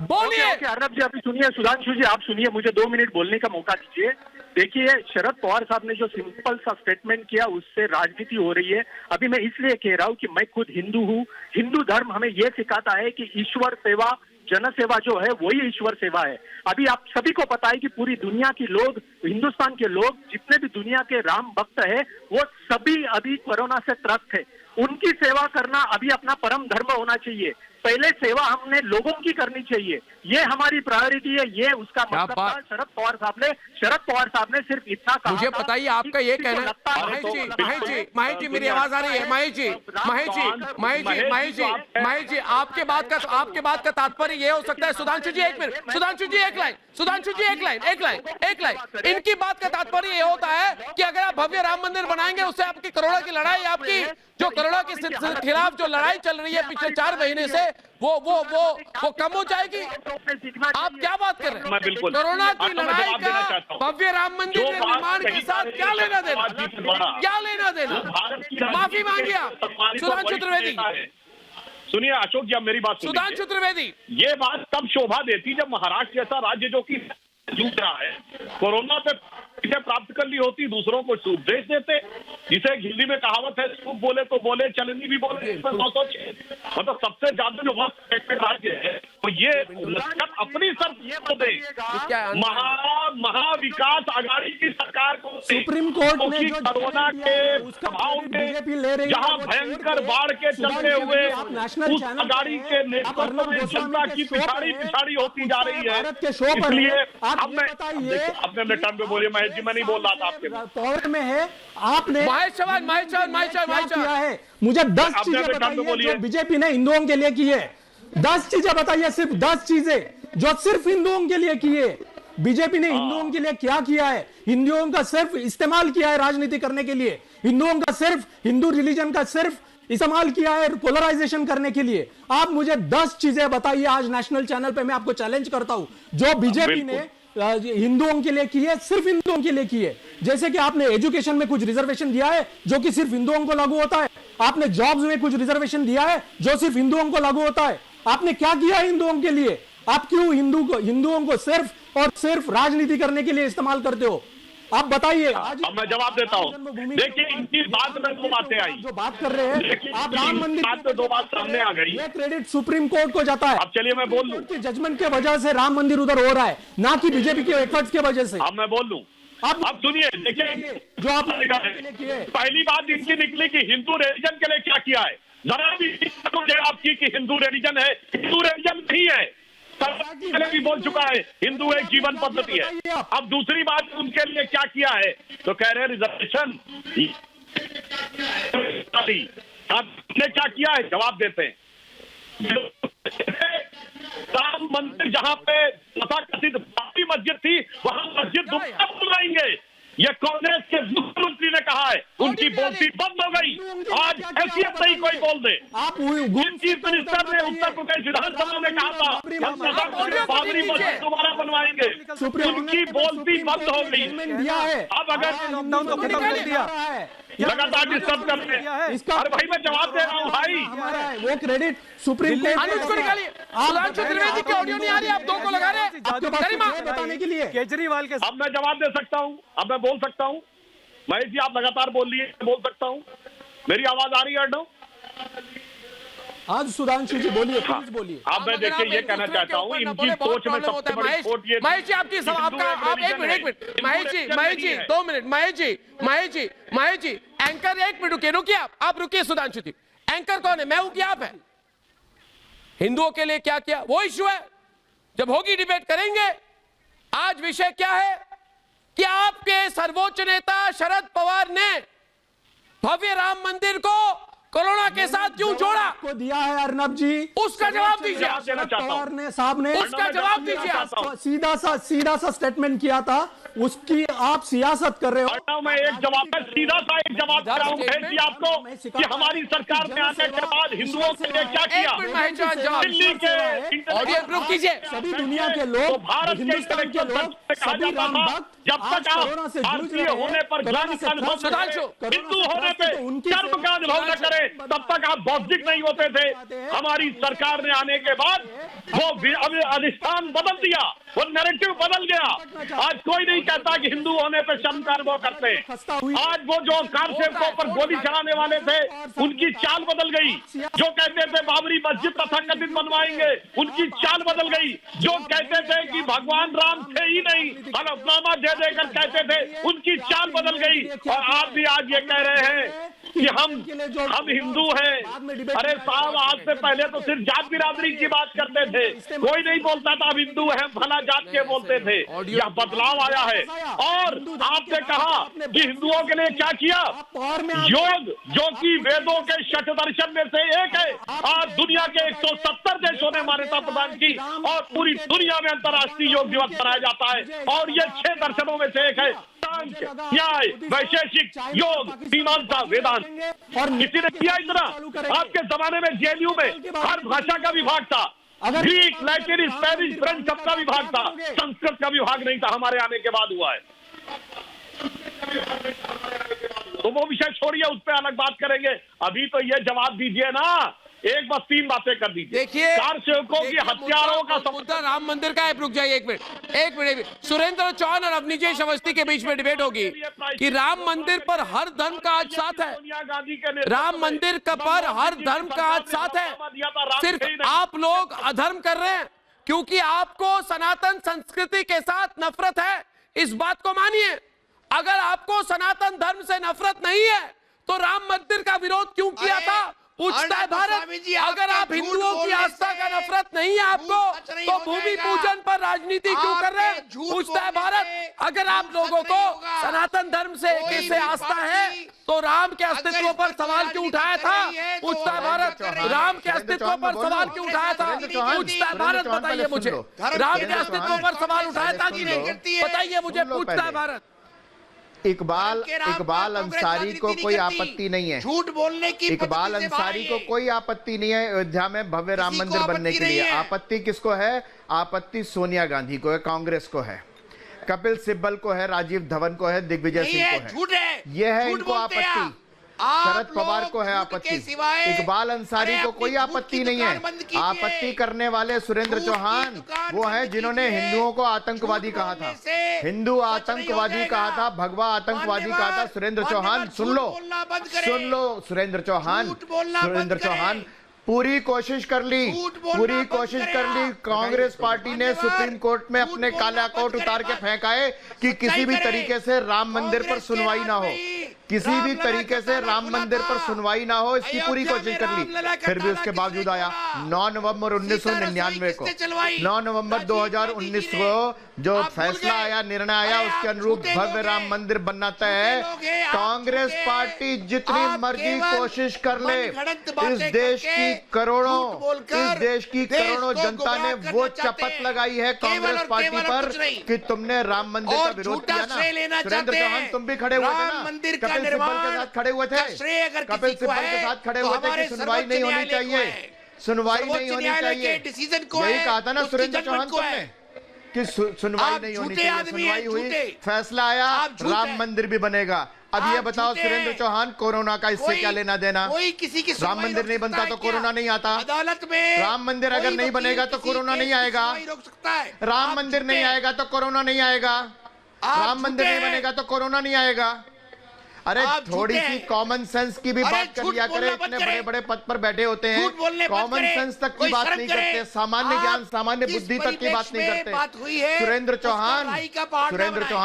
बोलिए। अर्णब जी अभी सुनिए, सुधांशु जी आप सुनिए, मुझे 2 मिनट बोलने का मौका दीजिए। देखिए, शरद पवार साहब ने जो सिंपल सा स्टेटमेंट किया, उससे राजनीति हो रही है। अभी मैं इसलिए कह रहा हूँ कि मैं खुद हिंदू हूँ। हिंदू धर्म हमें यह सिखाता है कि ईश्वर सेवा, जन सेवा जो है वही ईश्वर सेवा है। अभी आप सभी को पता है कि पूरी दुनिया के लोग, हिंदुस्तान के लोग, जितने भी दुनिया के राम भक्त है, वो सभी अभी कोरोना से त्रस्त है। उनकी सेवा करना अभी अपना परम धर्म होना चाहिए। पहले सेवा हमने लोगों की करनी चाहिए, ये हमारी प्रायोरिटी है। ये उसका मतलब था। शरद पवार साहब ने सिर्फ इतना कहा। मुझे बताइए आपका ये कहना। महेश जी मेरी आवाज आ रही है? महेश जी आपके बात का तात्पर्य ये हो सकता है। सुधांशु जी एक मिनट, सुधांशु जी एक लाइन। इनकी बात का तात्पर्य ये होता है कि अगर आप भव्य राम मंदिर बनाएंगे, उससे आपकी कोरोना की लड़ाई, आपकी जो कोरोना के खिलाफ जो लड़ाई चल रही है पिछले 4 महीने से, वो कम हो जाएगी। आप क्या बात कर रहे हैं? बिल्कुल कोरोना की लड़ाई का भव्य राम मंदिर के निर्माण के साथ क्या लेना देना? माफी मांगिए सुधांशु त्रिवेदी। सुनिए अशोक जी, अब मेरी बात सुनिए। सुधांशु त्रिवेदी, ये बात तब शोभा देती जब महाराष्ट्र जैसा राज्य जो कि जूझ रहा है, कोरोना पे सीटें प्राप्त कर ली होती, दूसरों को उपदेश देते। जिसे हिंदी में कहावत है, सूप बोले तो बोले, चलनी भी बोले, इसमें 906। मतलब सबसे ज्यादा जो वक्त राज्य है तो ये लश्कर अपनी शर्त ये तो दे, महाविकास आघाड़ी की सरकार को सुप्रीम कोर्ट ने जो कोरोना के प्रभाव में जहां भयंकर बाढ़ के चलते हुए उस आघाड़ी के नेतृत्व में जनता की पिछाड़ी होती जा रही है। इसलिए अपने टर्म पे बोलिए महेश जी, मैं नहीं बोल रहा था आपके पावर में है। आपने किया है, मुझे 10 चीजें बताइए जो बीजेपी ने हिंदुओं के लिए की है। 10 चीजें बताइए, सिर्फ 10 चीजें जो सिर्फ हिंदुओं के लिए की है। बीजेपी ने हिंदुओं के लिए क्या किया है? हिंदुओं का सिर्फ इस्तेमाल किया है राजनीति करने के लिए। हिंदुओं का सिर्फ, हिंदू रिलीजन का सिर्फ इस्तेमाल किया है पोलराइजेशन करने के लिए। आप मुझे 10 चीजें बताइए आज नेशनल चैनल पे, मैं आपको चैलेंज करता हूं, जो बीजेपी ने हिंदुओं के लिए की है, सिर्फ हिंदुओं के लिए की है। जैसे कि आपने एजुकेशन में कुछ रिजर्वेशन दिया है जो कि सिर्फ हिंदुओं को लागू होता है। आपने जॉब्स में कुछ रिजर्वेशन दिया है जो सिर्फ हिंदुओं को लागू होता है। आपने क्या किया है हिंदुओं के लिए? आप क्यों हिंदुओं को सिर्फ और सिर्फ राजनीति करने के लिए इस्तेमाल करते हो? आप बताइए। आज मैं जवाब देता हूँ। देखिए, इनकी बात में 2 बातें आई, जो बात कर रहे हैं आप राम मंदिर बात में 2 बात सामने आ गई। ये क्रेडिट सुप्रीम कोर्ट को जाता है। अब चलिए मैं बोल लूं, की जजमेंट के वजह से राम मंदिर उधर हो रहा है, ना कि बीजेपी के एफर्ट्स के वजह से। अब मैं बोल लूं, अब सुनिए। देखिए, जो आप पहली बात इनकी निकली कि हिंदू रिलीजन के लिए क्या किया है। जरा भी आपकी कि हिंदू रिलीजन है, हिंदू रिलीजन नहीं है। पहले भी बोल चुका है, हिंदू एक जीवन पद्धति है। अब दूसरी बात उनके लिए क्या किया है, तो कह रहे रिजर्वेशन आपने क्या किया है, जवाब देते हैं। राम मंदिर जहां पे तथाकथित बाबरी मस्जिद थी, वहां मस्जिद दोबारा बनवाएंगे, ये कांग्रेस के मुख्यमंत्री ने कहा है। उनकी बोलती बंद हो गई। आज हैसियत नहीं कोई बोल दे। चीफ मिनिस्टर ने उत्तर प्रदेश विधानसभा में कहा था बाबरी मस्जिद दोबारा बनवाएंगे, उनकी बोलती बंद हो गई। अब अगर लगातार डिस्टर्ब कर रहे हैं, अरे भाई मैं जवाब दे रहा हूँ भाई। वो क्रेडिट सुप्रीम कोर्ट को निकालिए। सुधांशु त्रिवेदी की ऑडियो नहीं आ रही, आप 2 को लगा रहे हैं बताने के लिए। केजरीवाल के अब मैं जवाब दे सकता हूँ, अब मैं बोल सकता हूँ। महेश जी आप लगातार बोल लिए, बोल सकता हूँ। मेरी आवाज आ रही है? नो, आज सुधांशु जी बोलिए, प्लीज बोलिए। अब मैं देखिए ये कहना चाहता हूँ, इनकी सोच में सबसे बड़ी खोट ये। महेश जी आपकी आपका आप 1 minute Mahesh ji 2 minute Mahesh ji anchor 1 minute रुकिए आप रुकिए। सुधांशु जी एंकर कौन है, मैं हूं कि आप है? हिंदुओं के लिए क्या किया वो इश्यू है, जब होगी डिबेट करेंगे। आज विषय क्या है कि आपके सर्वोच्च नेता शरद पवार ने भव्य राम मंदिर को कोरोना के साथ क्यों जोड़ा को दिया है अर्नब जी, उसका जवाब दीजिए। पवार ने साहब ने उसका जवाब दीजिए। सीधा सा स्टेटमेंट किया था, उसकी आप सियासत कर रहे हो। मैं एक जवाब सीधा सा एक जवाब दे रहा हूं आपको कि हमारी सरकार ने आने के बाद हिंदुओं के लिए क्या किया। दिल्ली के ग्रुप कीजिए, सभी दुनिया के लोग, भारत हिंदुस्तान के लोग, सभी राम भक्त जब तक आप भारतीय होने पर गर्व का अनुभव करें, हिंदू होने पे गर्व का अनुभव न करें, तब तक आप बौद्धिक नहीं होते थे। हमारी सरकार ने आने के बाद वो अधिष्ठान बदल दिया, वो नैरेटिव बदल गया। आज कोई नहीं कहता कि हिंदू होने पे शर्म का अनुभव करते हैं। आज वो जो कारसेवकों पर गोली चलाने वाले थे, उनकी चाल बदल गई। जो कहते थे बाबरी मस्जिद तथाकथित बनवाएंगे, उनकी चाल बदल गई। जो कहते थे कि भगवान राम थे ही नहीं, हलफनामा दे देकर कहते थे, उनकी चाल बदल गई। और आप भी आज ये कह रहे हैं कि हम हिंदू हैं। अरे साहब, आज से पहले तो सिर्फ जात बिरादरी की बात करते थे, कोई नहीं बोलता था हम हिंदू हैं, भला जात के बोलते थे। यह बदलाव आया है। और आपने कहा कि हिंदुओं के लिए क्या किया, योग जो कि वेदों के षट दर्शन में से एक है। आज दुनिया के 170 देशों ने मान्यता प्रदान की और पूरी दुनिया में अंतर्राष्ट्रीय योग दिवस मनाया जाता है। और ये 6 दर्शनों में से एक है, न्याय, वैशेषिक, योग, मीमांसा, वेदांत। और किसी ने किया इतना? आपके जमाने में जेएनयू में हर भाषा का विभाग था, ग्रीक, लैटिन, स्पेनिश, फ्रेंच सबका विभाग था, संस्कृत का विभाग नहीं था। हमारे आने के बाद हुआ है। तो वो विषय छोड़िए, उस पर अलग बात करेंगे। अभी तो ये जवाब दीजिए ना एक बस 3 बातें कर दीजिए। देखिए, कार सेवकों की हत्यारों का मुद्दा राम मंदिर का है। रुक जाइए एक मिनट। सुरेंद्र चौहान और अवनीश अवस्थी के बीच में डिबेट होगी कि राम मंदिर पर हर धर्म का आज साथ है। राम मंदिर का पर हर धर्म का आज साथ है। सिर्फ आप लोग अधर्म कर रहे हैं क्योंकि आपको सनातन संस्कृति के साथ नफरत है। इस बात को मानिए। अगर आपको सनातन धर्म से नफरत नहीं है तो राम मंदिर का विरोध क्यों किया था? पूछता है भारत। अगर आप हिंदुओं की आस्था का नफरत नहीं है आपको तो भूमि पूजन पर राजनीति क्यों कर रहे हैं? पूछता है भारत। अगर आप लोगों को सनातन धर्म से कैसे आस्था है तो राम के अस्तित्व पर सवाल क्यों उठाया था? पूछता है भारत। राम के अस्तित्व पर सवाल क्यों उठाया था? पूछता है भारत। बताइए मुझे, राम के अस्तित्व पर सवाल उठाया था कि नहीं? बताइए मुझे, पूछता है भारत। इकबाल अंसारी को कोई आपत्ति नहीं है, झूठ बोलने की। इकबाल अंसारी को कोई आपत्ति नहीं है अयोध्या में भव्य राम मंदिर बनने के लिए। आपत्ति किसको है? आपत्ति सोनिया गांधी को है, कांग्रेस को है, कपिल सिब्बल को है, राजीव धवन को है, दिग्विजय सिंह को है। झूठ है, यह है इनको आपत्ति। शरद पवार को है आपत्ति, इकबाल अंसारी को कोई आपत्ति नहीं है। आपत्ति करने वाले सुरेंद्र चौहान वो हैं जिन्होंने हिंदुओं को आतंकवादी कहा था, हिंदू आतंकवादी कहा था, भगवा आतंकवादी कहा था। सुरेंद्र चौहान सुन लो सुरेंद्र चौहान पूरी कोशिश कर ली। कांग्रेस पार्टी ने सुप्रीम कोर्ट में अपने काला कोट उतार के फेंकाए कि किसी भी तरीके से राम मंदिर पर सुनवाई ना हो, किसी भी तरीके से राम मंदिर पर सुनवाई ना हो, इसकी पूरी कोशिश कर ली। फिर भी उसके बावजूद आया 9 नवंबर 1999 को, 9 नवंबर 2019 को जो फैसला आया, निर्णय आया, उसके अनुरूप भव्य राम मंदिर बनना तय है। कांग्रेस पार्टी जितनी मर्जी कोशिश कर ले, इस देश की करोड़ों जनता ने वो शपथ लगाई है कांग्रेस पार्टी पर कि तुमने राम मंदिर का विरोध किया ना। सुरेंद्र चौहान तुम भी खड़े हुए थे ना, कपिल सिब्बल के साथ खड़े हुए थे, कपिल सिब्बल के साथ खड़े हुए थे कि सुनवाई नहीं होनी चाहिए, सुनवाई नहीं होनी चाहिए। यही कहा था ना सुरेंद्र चौहान तुमने कि सुनवाई नहीं होनी चाहिए। सुनवाई हुई, फैसला आया, राम मंदिर भी बनेगा। अब ये बताओ सुरेंद्र चौहान, कोरोना का इससे क्या लेना देना? राम मंदिर नहीं बनता तो कोरोना नहीं आता। अदालत में राम मंदिर अगर नहीं बनेगा तो कोरोना नहीं आएगा। राम मंदिर नहीं आएगा तो कोरोना नहीं आएगा। राम मंदिर नहीं बनेगा तो कोरोना नहीं आएगा। अरे थोड़ी सी कॉमन सेंस की भी बात कर लिया करें। इतने बड़े बड़े पद पर बैठे होते हैं, कॉमन सेंस तक की बात नहीं करते, सामान्य ज्ञान, सामान्य बुद्धि तक की बात नहीं करते। सुरेंद्र चौहान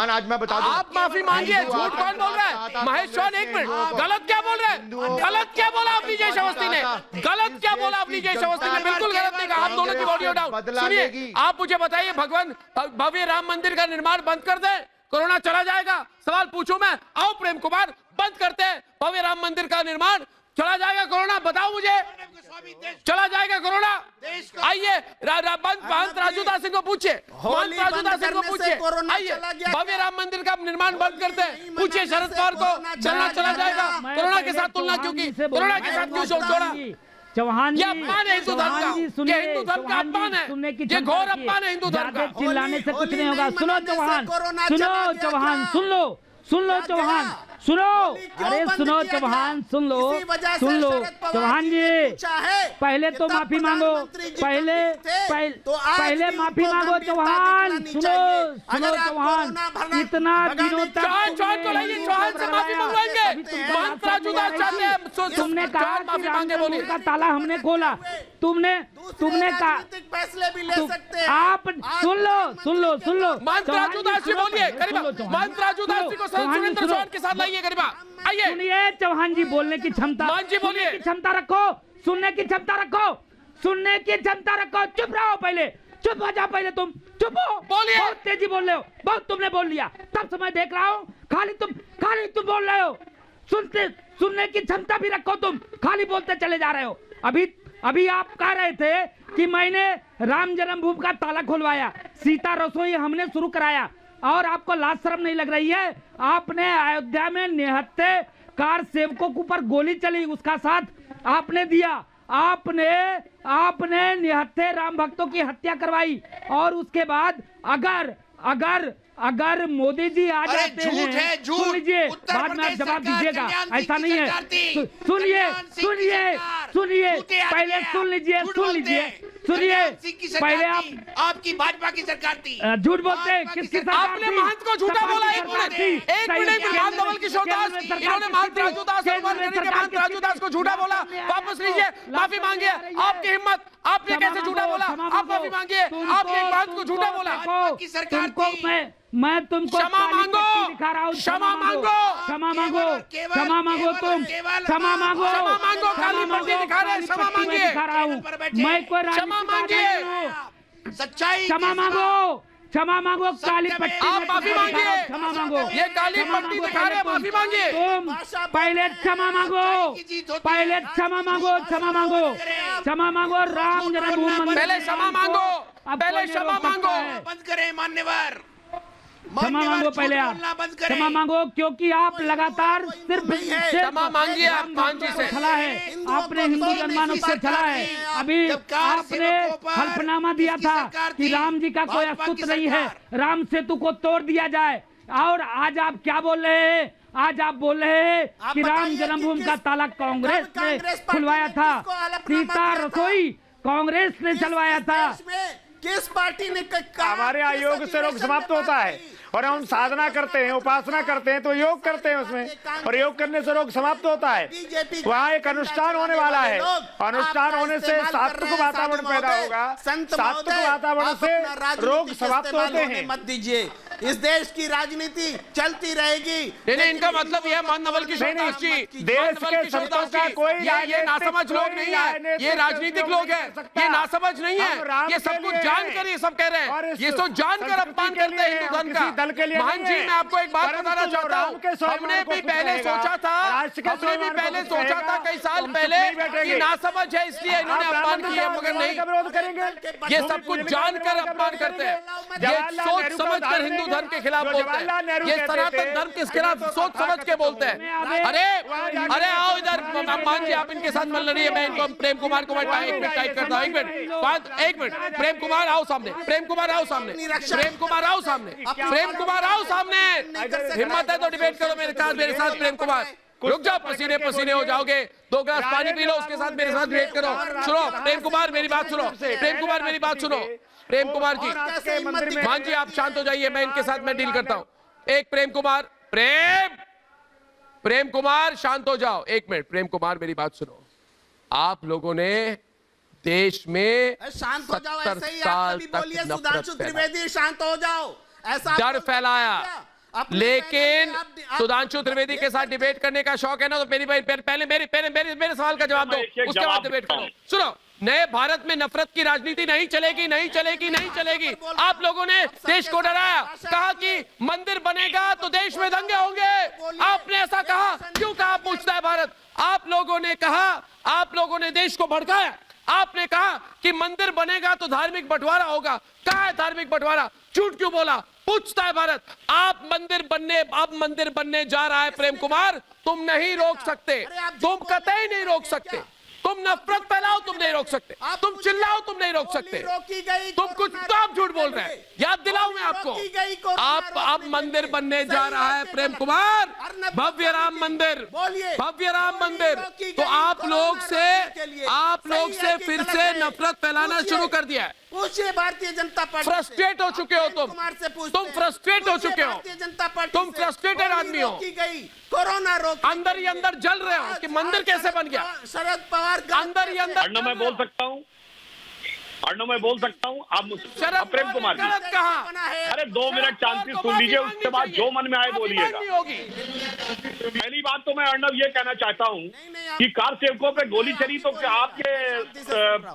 आज मैं बता दूं, आप माफी मांगिए। झूठ कौन बोल रहा है? महेश चौहान, एक मिनट, गलत क्या बोल रहे हैं? गलत क्या बोला अवनीश अवस्थी ने? गलत क्या बोला अवनीश अवस्थी ने? बिल्कुल गलत नहीं कहा। आप दोनों की ऑडियो डाउन सुनिए। आप मुझे बताइए, भगवान भव्य राम मंदिर का निर्माण बंद कर दे, कोरोना चला जाएगा? सवाल पूछूं मैं। आओ प्रेम कुमार, बंद करते हैं भव्य राम मंदिर का निर्माण, चला जाएगा कोरोना? बताओ मुझे, चला जाएगा कोरोना? आइए महंत राजूदास सिंह को पूछिए, महंत राजूदास सिंह को पूछिए। आइए भव्य राम मंदिर का निर्माण बंद करते हैं, पूछिए शरद पवार को, चला जाएगा कोरोना के साथ तुलना क्यों की? कोरोना के साथ क्यों जोड़ा? चौहान जी, ये अपमान है हिंदू धर्म का, ये हिंदू धर्म का अपमान है, ये घोर अपमान है हिंदू धर्म का। चिल्लाने से कुछ नहीं होगा। सुनो चौहान, सुन लो चौहान, सुनो, अरे सुनो चौहान, सुन लो चौहान जी, पहले तो माफी मांगो, पहले माफी मांगो चौहान। सुनो चौहान, इतना दिनों तक चौहान से माफी मंगवाएंगे। तुमने कहा कि राम मंदिर का ताला हमने खोला, तुमने कहा फैसले भी ले सकते हैं। आप सुन लो महंत राजूदास जी बोलिए। महंत राजूदास जी को सुरेंद्र चौहान के साथ लाइए। गरीबा आइए। सुनिए चौहान जी, बोलने की क्षमता, बोलिए, क्षमता रखो, सुनने की क्षमता रखो। चुप रहो, पहले चुप हो जाओ, पहले तुम चुप हो। बोलिए। बहुत तेजी बोल रहे हो, बहुत तुमने बोल लिया, तब से मैं देख रहा हूँ। खाली तुम बोल रहे हो, सुनने की क्षमता भी रखो। तुम खाली बोलते चले जा रहे हो। अभी आप कह रहे थे कि मैंने राम जन्मभूमि का ताला खुलवाया, सीता रसोई हमने शुरू कराया, और आपको लाज शर्म नहीं लग रही है? आपने अयोध्या में निहत्थे कार सेवकों के ऊपर गोली चली, उसका साथ आपने दिया। आपने निहत्थे राम भक्तों की हत्या करवाई, और उसके बाद अगर मोदी जी आ जाते हैं, सुन लीजिए, बाद में आप जवाब दीजिएगा, ऐसा नहीं है। सुनिए सुनिए सुनिए, पहले सुन लीजिए सुनिए, पहले आपकी भाजपा की सरकार थी। झूठ बोलते हैं, किसकी सरकार आपने महंत को झूठा बोला। एक मिनट महंत नवल किशोर दास, इन्होंने महंत राजू दास महंत राजू दास को झूठा बोला। वापस लीजिए, माफी मांगिए। आपकी हिम्मत, आपने कैसे झूठा बोला? आप माफी मांगिए, आपने एक बात को झूठा बोला। मैं तुमको क्षमा मांगो, दिखा रहा हूँ, क्षमा मांगो, क्षमा मांगो, क्षमा मांगो, तुम क्षमा मांगो, क्षमा मांगो। काली पट्टी दिखा रहे हैं, क्षमा मांगिए। दिखा रहा हूँ मैं, कोई क्षमा मांगिए, सच्चाई क्षमा मांगो, क्षमा मांगो, काली पट्टी आप माफी मांगिए, क्षमा मांगो। ये काली पट्टी दिखा रहे हैं, माफी मांगिए। तुम पहले क्षमा मांगो, पहले क्षमा मांगो, क्षमा मांगो, क्षमा मांगो। राम जन्मभूमि पहले क्षमा मांगो, पहले क्षमा मांगो। बंद करें मान्यवर, क्षमा मांगो, पहले आप क्षमा मांगो, क्योंकि आप लगातार सिर्फ क्षमा मांगिए। आप मान जी से छला है, आपने हिंदू जनमानस से छला है। अभी आपने हल्फनामा दिया था कि राम जी का कोई अस्तित्व नहीं है, राम सेतु को तोड़ दिया जाए, और आज आप क्या बोल रहे हैं? आज आप बोल रहे हैं कि राम जन्मभूमि का ताला कांग्रेस ने खुलवाया था, सीता रसोई कांग्रेस ने चलवाया था। किस पार्टी ने हमारे यहाँ योग से रोग समाप्त होता है, और हम साधना करते हैं, उपासना करते हैं, तो योग करते हैं उसमें, और योग करने से रोग समाप्त होता है। वहाँ एक अनुष्ठान होने वाला है, अनुष्ठान होने से सात्विक वातावरण पैदा होगा, सात्विक वातावरण से रोग समाप्त होते हैं। मत दीजिए, इस देश की राजनीति चलती रहेगी। नहीं, इनका मतलब यह मान नवल किशोर दास जी, देश के संतों का कोई ये नासमझ लोग नहीं है, ये राजनीतिक लोग हैं, ये नासमझ नहीं है, ये सब कुछ जानकर ये सब कह रहे हैं, ये तो जानकर अपमान करते हैं हिंदू धर्म का। महान जी, मैं आपको एक बात बताना चाहता हूँ, हमने भी पहले सोचा था कई साल पहले कि नासमझ है इसलिए इन्होंने अपमान किया, मगर नहीं, ये सब कुछ जानकर अपमान करते हैं, ये सोच समझ कर हिंदू धर्म के खिलाफ बोलते हैं, ये सनातन धर्म के खिलाफ सोच समझ के बोलते हैं। अरे आओ इधर मान जी, आप इनके साथ मिल रही है, मैं इनको प्रेम कुमार को एक मिनट टाइप करता हूँ, एक मिनट प्रेम कुमार आओ सामने, प्रेम कुमार आओ सामने, प्रेम कुमार आओ सामने, प्रेम कुमार आओ सामने। हिम्मत है तो डिबेट करो मेरे साथ प्रेम कुमार। रुक जाओ, पसीने पसीने हो जाओगे, 2 गिलास पानी पी लो, उसके साथ मेरे साथ डिबेट करो। सुनो प्रेम कुमार, मेरी बात सुनो, प्रेम कुमार मेरी बात सुनो, प्रेम कुमार जी, मान जी आप शांत हो जाइए, मैं इनके साथ मैं डील करता हूँ। एक प्रेम कुमार, प्रेम कुमार शांत हो जाओ, 1 मिनट। प्रेम कुमार मेरी बात सुनो, आप लोगों ने देश में शांत हो जाओ, ऐसे ही आप कभी बोलिए सुधांशु त्रिवेदी शांत हो जाओ, ऐसा डर फैलाया। लेकिन सुधांशु त्रिवेदी के साथ डिबेट करने का शौक है ना, तो पहले मेरे सवाल का जवाब दो, उसके बाद डिबेट करो। सुनो, नए भारत में नफरत की राजनीति नहीं चलेगी, नहीं चलेगी, नहीं चलेगी। आप लोगों ने देश को डराया, कहा कि मंदिर बनेगा तो देश में दंगे होंगे। आपने ऐसा कहा, क्यों कहा पूछता है भारत। आप लोगों ने कहा, आप लोगों ने देश को भड़काया, आपने कहा कि मंदिर बनेगा तो धार्मिक बंटवारा होगा। कहा है धार्मिक बंटवारा? झूठ क्यों बोला पूछता है भारत। अब मंदिर बनने जा रहा है प्रेम कुमार, तुम नहीं रोक सकते, तुम कतई नहीं रोक सकते। तुम नफरत फैलाओ, तुम नहीं रोक सकते, तुम चिल्लाओ, तुम नहीं रोक सकते, तुम कुछ तो आप झूठ बोल रहे हैं। याद दिलाऊं मैं आपको, आप अब मंदिर बनने जा रहा है प्रेम कुमार, भव्य राम मंदिर, भव्य राम मंदिर। तो आप लोग से फिर से नफरत फैलाना शुरू कर दिया है। पूछिए भारतीय जनता पार्टी, फ्रस्ट्रेट हो चुके हो तुम फ्रस्ट्रेट हो चुके हो, भारतीय जनता पार्टी, तुम फ्रस्ट्रेटेड आदमी हो, कोरोना रोक, अंदर ही अंदर जल रहे हो कि मंदिर कैसे बन गया। शरद पवार अंदर ही अंदर। अर्णव मैं बोल सकता हूँ, आप प्रेम कुमार जी, अरे 2 मिनट शांति सुन लीजिए, उसके बाद जो मन में आए बोलिएगा। पहली बात तो मैं अर्णव ये कहना चाहता हूँ कि कार सेवकों पे गोली चली तो आपके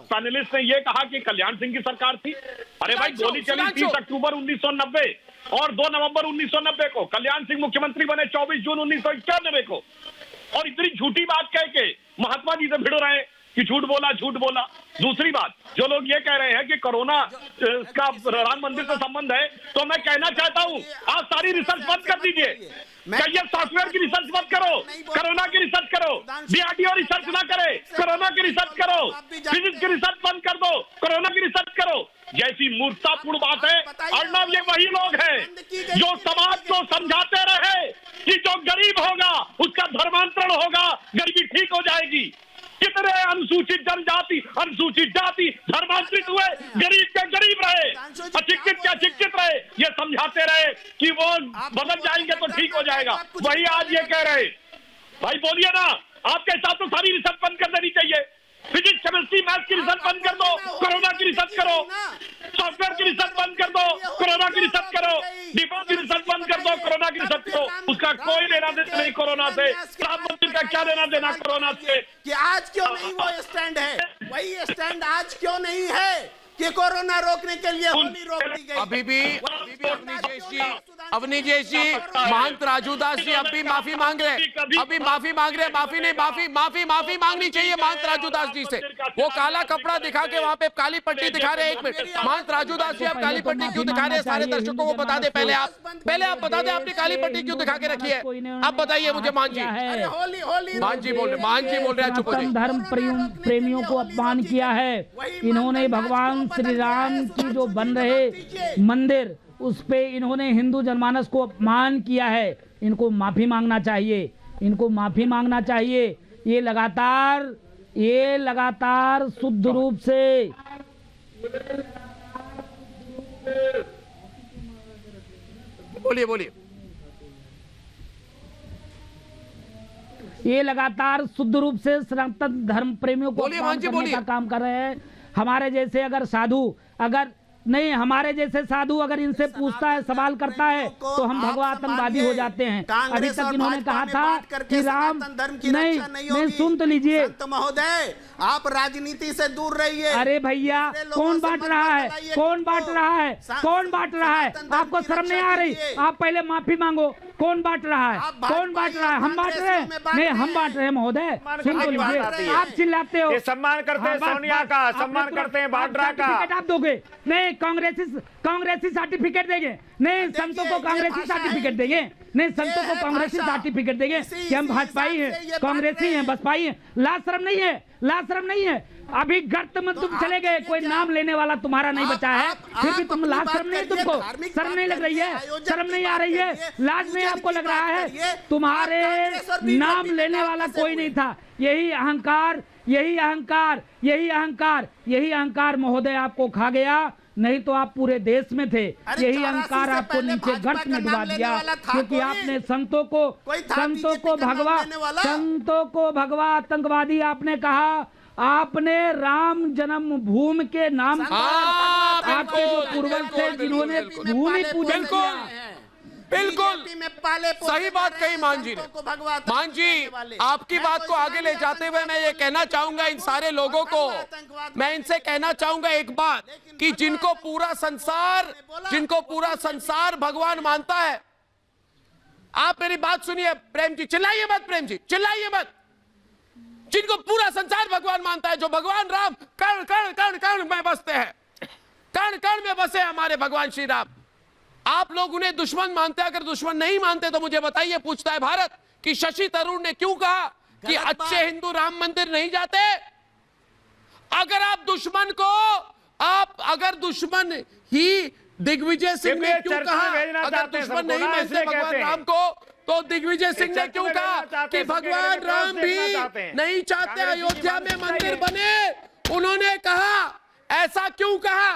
पैनलिस्ट ने ये कहा कि कल्याण सिंह की सरकार थी। अरे भाई, गोली चली 30 अक्टूबर 1990 और 2 नवंबर 1990 को। कल्याण सिंह मुख्यमंत्री बने 24 जून 1991 को। और इतनी झूठी बात कह के महात्मा जी से भिड़ रहे हैं कि झूठ बोला। दूसरी बात, जो लोग ये कह रहे हैं कि कोरोना का राम मंदिर से संबंध है, तो मैं कहना चाहता हूँ आप सारी रिसर्च बंद कर दीजिए। कहिए सॉफ्टवेयर की रिसर्च मत करो, कोरोना की रिसर्च करो। DRDO रिसर्च ना करे, कोरोना की रिसर्च करो। फिजिक्स की रिसर्च बंद कर दो, कोरोना की रिसर्च करो। जैसी मूर्खतापूर्ण बात है। अर्णव, ये वही लोग हैं जो समाज को समझाते रहे कि जो गरीब होगा उसका धर्मांतरण होगा, गरीबी ठीक हो जाएगी। कितने अनुसूचित जनजाति, अनुसूचित जाति धर्मांतरित हुए, गरीब के गरीब रहे, अशिक्षित के अशिक्षित रहे, ये समझाते रहे कि वो बदल जाएंगे तो ठीक हो जाएगा। वही आज ये कह रहे। भाई बोलिए ना, आपके साथ तो सारी रिसर्च बंद कर देनी चाहिए। फिजिक्स, केमिस्ट्री, मैथ की रिसर्च बंद कर दो, कोरोना की रिसर्च करो, सॉफ्टवेयर की रिसर्च बंद कर दो, कोरोना की रिसर्च करो, डिफेंस की रिसर्च बंद कर दो, कोरोना की रिसर्च करो। उसका कोई लेना देना नहीं कोरोना से। राम मंदिर का क्या लेना देना कोरोना से? कि आज क्यों नहीं वो स्टैंड है, वही स्टैंड आज क्यों नहीं है कि कोरोना रोकने के लिए होली रोक दी गई। अभी भी अवनीश जी, महंत राजू दास जी अब भी माफी मांग रहे, अभी माफी मांग रहे। माफी नहीं, माफी मांगनी चाहिए महंत राजू दास जी से। वो काला कपड़ा दिखा के वहाँ पे काली पट्टी दिखा रहे। एक मिनट, महंत राजू दास जी आप काली पट्टी क्यों दिखा रहे हैं? सारे दर्शकों को बता दे। पहले आप बता दें आपने काली पट्टी क्यों दिखा के रखी है। आप बताइए मुझे मान जी। मान जी बोल रहे हैं, चुप हो जाइए। धर्म प्रेमियों को अपमान किया है इन्होंने। भगवान श्री राम की जो बन रहे मंदिर, उस पे इन्होंने हिंदू जनमानस को अपमान किया है। इनको माफी मांगना चाहिए, इनको माफी मांगना चाहिए। ये लगातार शुद्ध रूप से बोलिए। ये लगातार शुद्ध रूप से सनातन धर्म प्रेमियों को अपमान करने का काम कर रहे हैं। हमारे जैसे हमारे जैसे साधु अगर इनसे पूछता है, सवाल करता है, तो हम भगवा आतंकवादी हो जाते हैं। अभी तक इन्होंने कहा था कि राम नहीं सुन तो लीजिए महोदय, आप राजनीति से दूर रहिए। अरे भैया, कौन बांट रहा है? आपको शर्म नहीं आ रही? आप पहले माफी मांगो। कौन बांट रहा है? हम बांट रहे हैं? नहीं, हम बांट रहे हैं महोदय। सुन तो लीजिए, आप चिल्लाते हो। सम्मान करते हैं सोनिया का, सम्मान करते हैं वाड्रा का। आप दोगे? नहीं, कांग्रेसी सर्टिफिकेट देंगे। नहीं, संतों को कांग्रेसी सर्टिफिकेट देंगे। नहीं, संतों को कांग्रेसी सर्टिफिकेट देंगे कि हम भाजपाई हैं, कांग्रेसी हैं, बसपाई हैं। लाज शर्म नहीं है। अभी गर्त में तुम चले गए, कोई नाम लेने वाला तुम्हारा नहीं बचा है, फिर भी तुम लाज शर्म नहीं, तुमको शर्म नहीं लग रही है? शर्म नहीं आ रही है? लाज नहीं आपको लग रहा है? तुम्हारे नाम लेने वाला कोई नहीं था। यही अहंकार महोदय आपको खा गया। नहीं तो आप पूरे देश में थे। यही अहंकार आपको नीचे गर्त में डुबा दिया, क्योंकि आपने संतों को भगवा आतंकवादी आपने कहा। आपने राम जन्मभूमि के नाम पर आपके जो पूर्वज थे, जिन्होंने भूमि पूजन किया, बिल्कुल सही बात कही मान जी ने। मान जी, आपकी बात को आगे ले जाते हुए मैं ये कहना चाहूंगा इन सारे लोगों को, मैं इनसे कहना चाहूंगा एक बात कि जिनको पूरा संसार भगवान मानता है। आप मेरी बात सुनिए प्रेम जी, चिल्लाइए मत। जिनको पूरा संसार भगवान मानता है, जो भगवान राम कण में बसते हैं, कण में बसे हमारे भगवान श्री राम, आप लोग उन्हें दुश्मन मानते हैं। अगर दुश्मन नहीं मानते तो मुझे बताइए, पूछता है भारत, कि शशि थरूर ने क्यों कहा कि अच्छे हिंदू राम मंदिर नहीं जाते? अगर दुश्मन ही दिग्विजय सिंह ने क्यों कहा, अगर दुश्मन नहीं मानते भगवान राम को, तो दिग्विजय सिंह ने क्यों कहा कि भगवान राम भी नहीं चाहते अयोध्या में मंदिर बने? उन्होंने कहा, ऐसा क्यों कहा?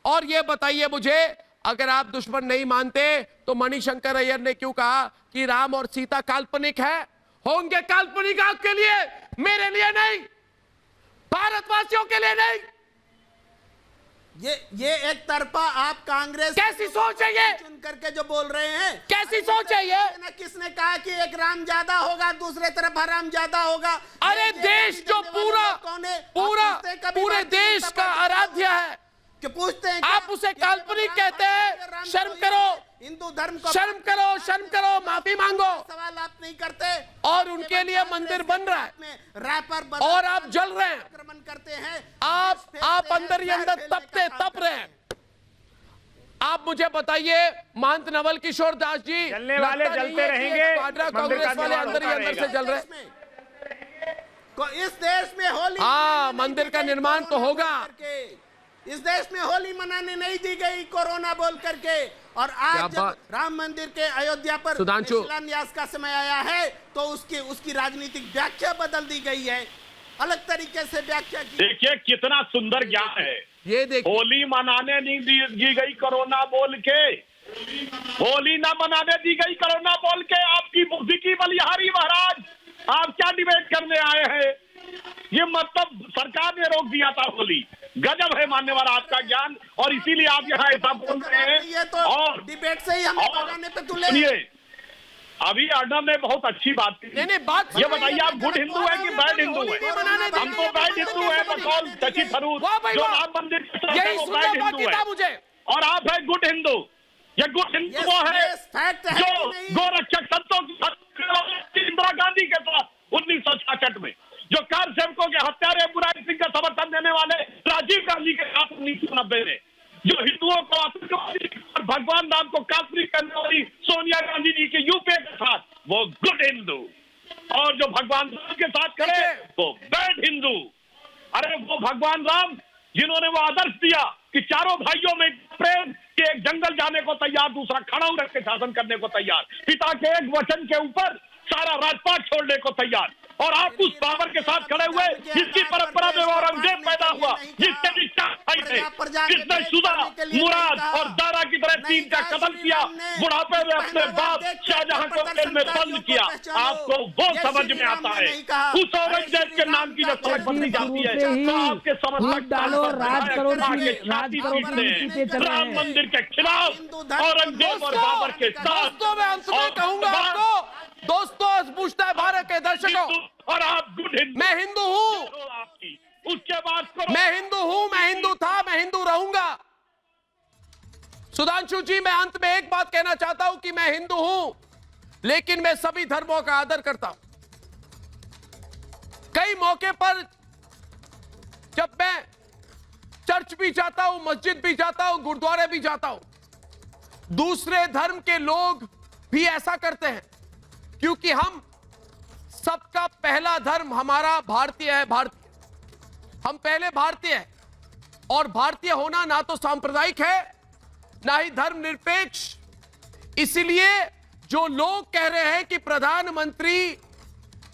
और ये बताइए मुझे, अगर आप दुश्मन नहीं मानते तो मणिशंकर अय्यर ने क्यों कहा कि राम और सीता काल्पनिक है? होंगे काल्पनिक आपके लिए, मेरे लिए नहीं, भारतवासियों के लिए नहीं। ये एक तरफा आप कांग्रेस कैसी सोच है ये? चुन करके जो बोल रहे हैं, कैसी सोच है ये? किसने कहा कि एक राम ज्यादा होगा, दूसरे तरफ हराम ज्यादा होगा? अरे देश जो पूरे देश का आराध्य है, कि पूछते हैं आप उसे काल्पनिक कहते हैं? शर्म करो, हिंदू धर्म को शर्म करो, माफी मांगो। सवाल आप नहीं करते, और उनके लिए मंदिर बन रहा है और आप जल रहे हैं, आक्रमण करते हैं। आप अंदर ही अंदर तप रहे हैं। आप मुझे बताइए, महंत नवल किशोर दास जी, जलने वाले जलते रहेंगे, कांग्रेस वाले अंदर ही अंदर से जल रहे इस देश में होली, हाँ, मंदिर का निर्माण तो होगा, इस देश में होली मनाने नहीं दी गई कोरोना बोल करके, और आज जब राम मंदिर के अयोध्या पर शिलान्यास का समय आया है तो उसकी राजनीतिक व्याख्या बदल दी गई है, अलग तरीके से व्याख्या की। देखिए कितना सुंदर ज्ञान है ये, देखिए होली मनाने नहीं दी गई कोरोना बोल के, होली ना मनाने दी गई कोरोना बोल के। आपकी बुद्धि की बलिहारी महाराज, आप क्या डिबेट करने आए हैं? ये मतलब सरकार ने रोक दिया था होली, गजब है मानने वाला आपका ज्ञान, और इसीलिए आप यहाँ ऐसा बोल रहे हैं। ये तो और डिबेट से ही हमें भगाने पे तुले। सुनिए, अभी अर्णव ने बहुत अच्छी बात की। नहीं बात ये बताइए आप गुड हिंदू है कि बैड हिंदू है? हम तो बैड हिंदू है बकौल शशि थरूर, जो राम मंदिर के साथ है वो बैड हिंदू है, और आप है गुड हिंदू। ये गुड हिंदू वो है जो गोरक्षक संतों की इंदिरा गांधी के साथ 1966 में, जो कार सेवकों के हत्यारे बुराई सिंह का समर्थन देने वाले राजीव गांधी के साथ 1990 में, जो हिंदुओं को आतंकवादी और भगवान राम को काफिर करने वाली सोनिया गांधी जी के यूपीए के साथ, वो गुड हिंदू, और जो भगवान राम के साथ करे वो बैड हिंदू। अरे वो भगवान राम जिन्होंने वो आदर्श दिया कि चारों भाइयों में प्रेम के, एक जंगल जाने को तैयार, दूसरा खड़ाऊ रख के शासन करने को तैयार, पिता के एक वचन के ऊपर सारा राजपाट छोड़ने को तैयार, और आप उस पावर के साथ खड़े हुए जिसकी परंपरा में औरंगजेब पैदा हुआ, जिसके विचार थे, जिसने सुधा, मुराद और दारा की तरह 3 का कत्ल किया, बुढ़ापे में अपने बाप शाहजहां को जेल में बंद किया। आपको वो समझ में आता है उस औरंगजेब के नाम की जो सड़क बनती जाती है, तो आपके समर्थक राम मंदिर के खिलाफ, औरंगजेब और बाबर के साथ। दोस्तों पूछता है भारत के दर्शकों, और आप गुड हिंदू, मैं हिंदू हूँ, उसके बाद मैं हिंदू हूँ, मैं हिंदू था, मैं हिंदू रहूंगा। सुधांशु जी, मैं अंत में एक बात कहना चाहता हूं कि मैं हिंदू हूं, लेकिन मैं सभी धर्मों का आदर करता हूं। कई मौके पर जब मैं चर्च भी जाता हूं, मस्जिद भी जाता हूं, गुरुद्वारे भी जाता हूं, दूसरे धर्म के लोग भी ऐसा करते हैं, क्योंकि हम सबका पहला धर्म हमारा भारतीय है। भारतीय, हम पहले भारतीय हैं, और भारतीय होना ना तो सांप्रदायिक है ना ही धर्मनिरपेक्ष। इसलिए जो लोग कह रहे हैं कि प्रधानमंत्री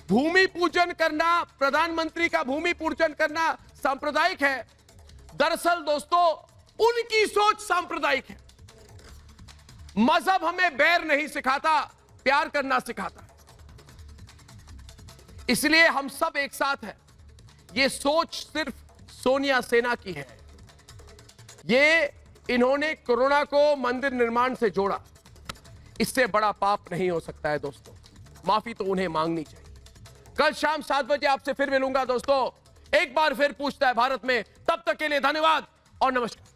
भूमि पूजन करना, प्रधानमंत्री का भूमि पूजन करना सांप्रदायिक है, दरअसल दोस्तों उनकी सोच सांप्रदायिक है। मजहब हमें बैर नहीं सिखाता, प्यार करना सिखाता है। इसलिए हम सब एक साथ हैं। ये सोच सिर्फ सोनिया सेना की है। ये इन्होंने कोरोना को मंदिर निर्माण से जोड़ा, इससे बड़ा पाप नहीं हो सकता है दोस्तों। माफी तो उन्हें मांगनी चाहिए। कल शाम 7 बजे आपसे फिर मिलूंगा दोस्तों। एक बार फिर पूछता है भारत में। तब तक के लिए धन्यवाद और नमस्कार।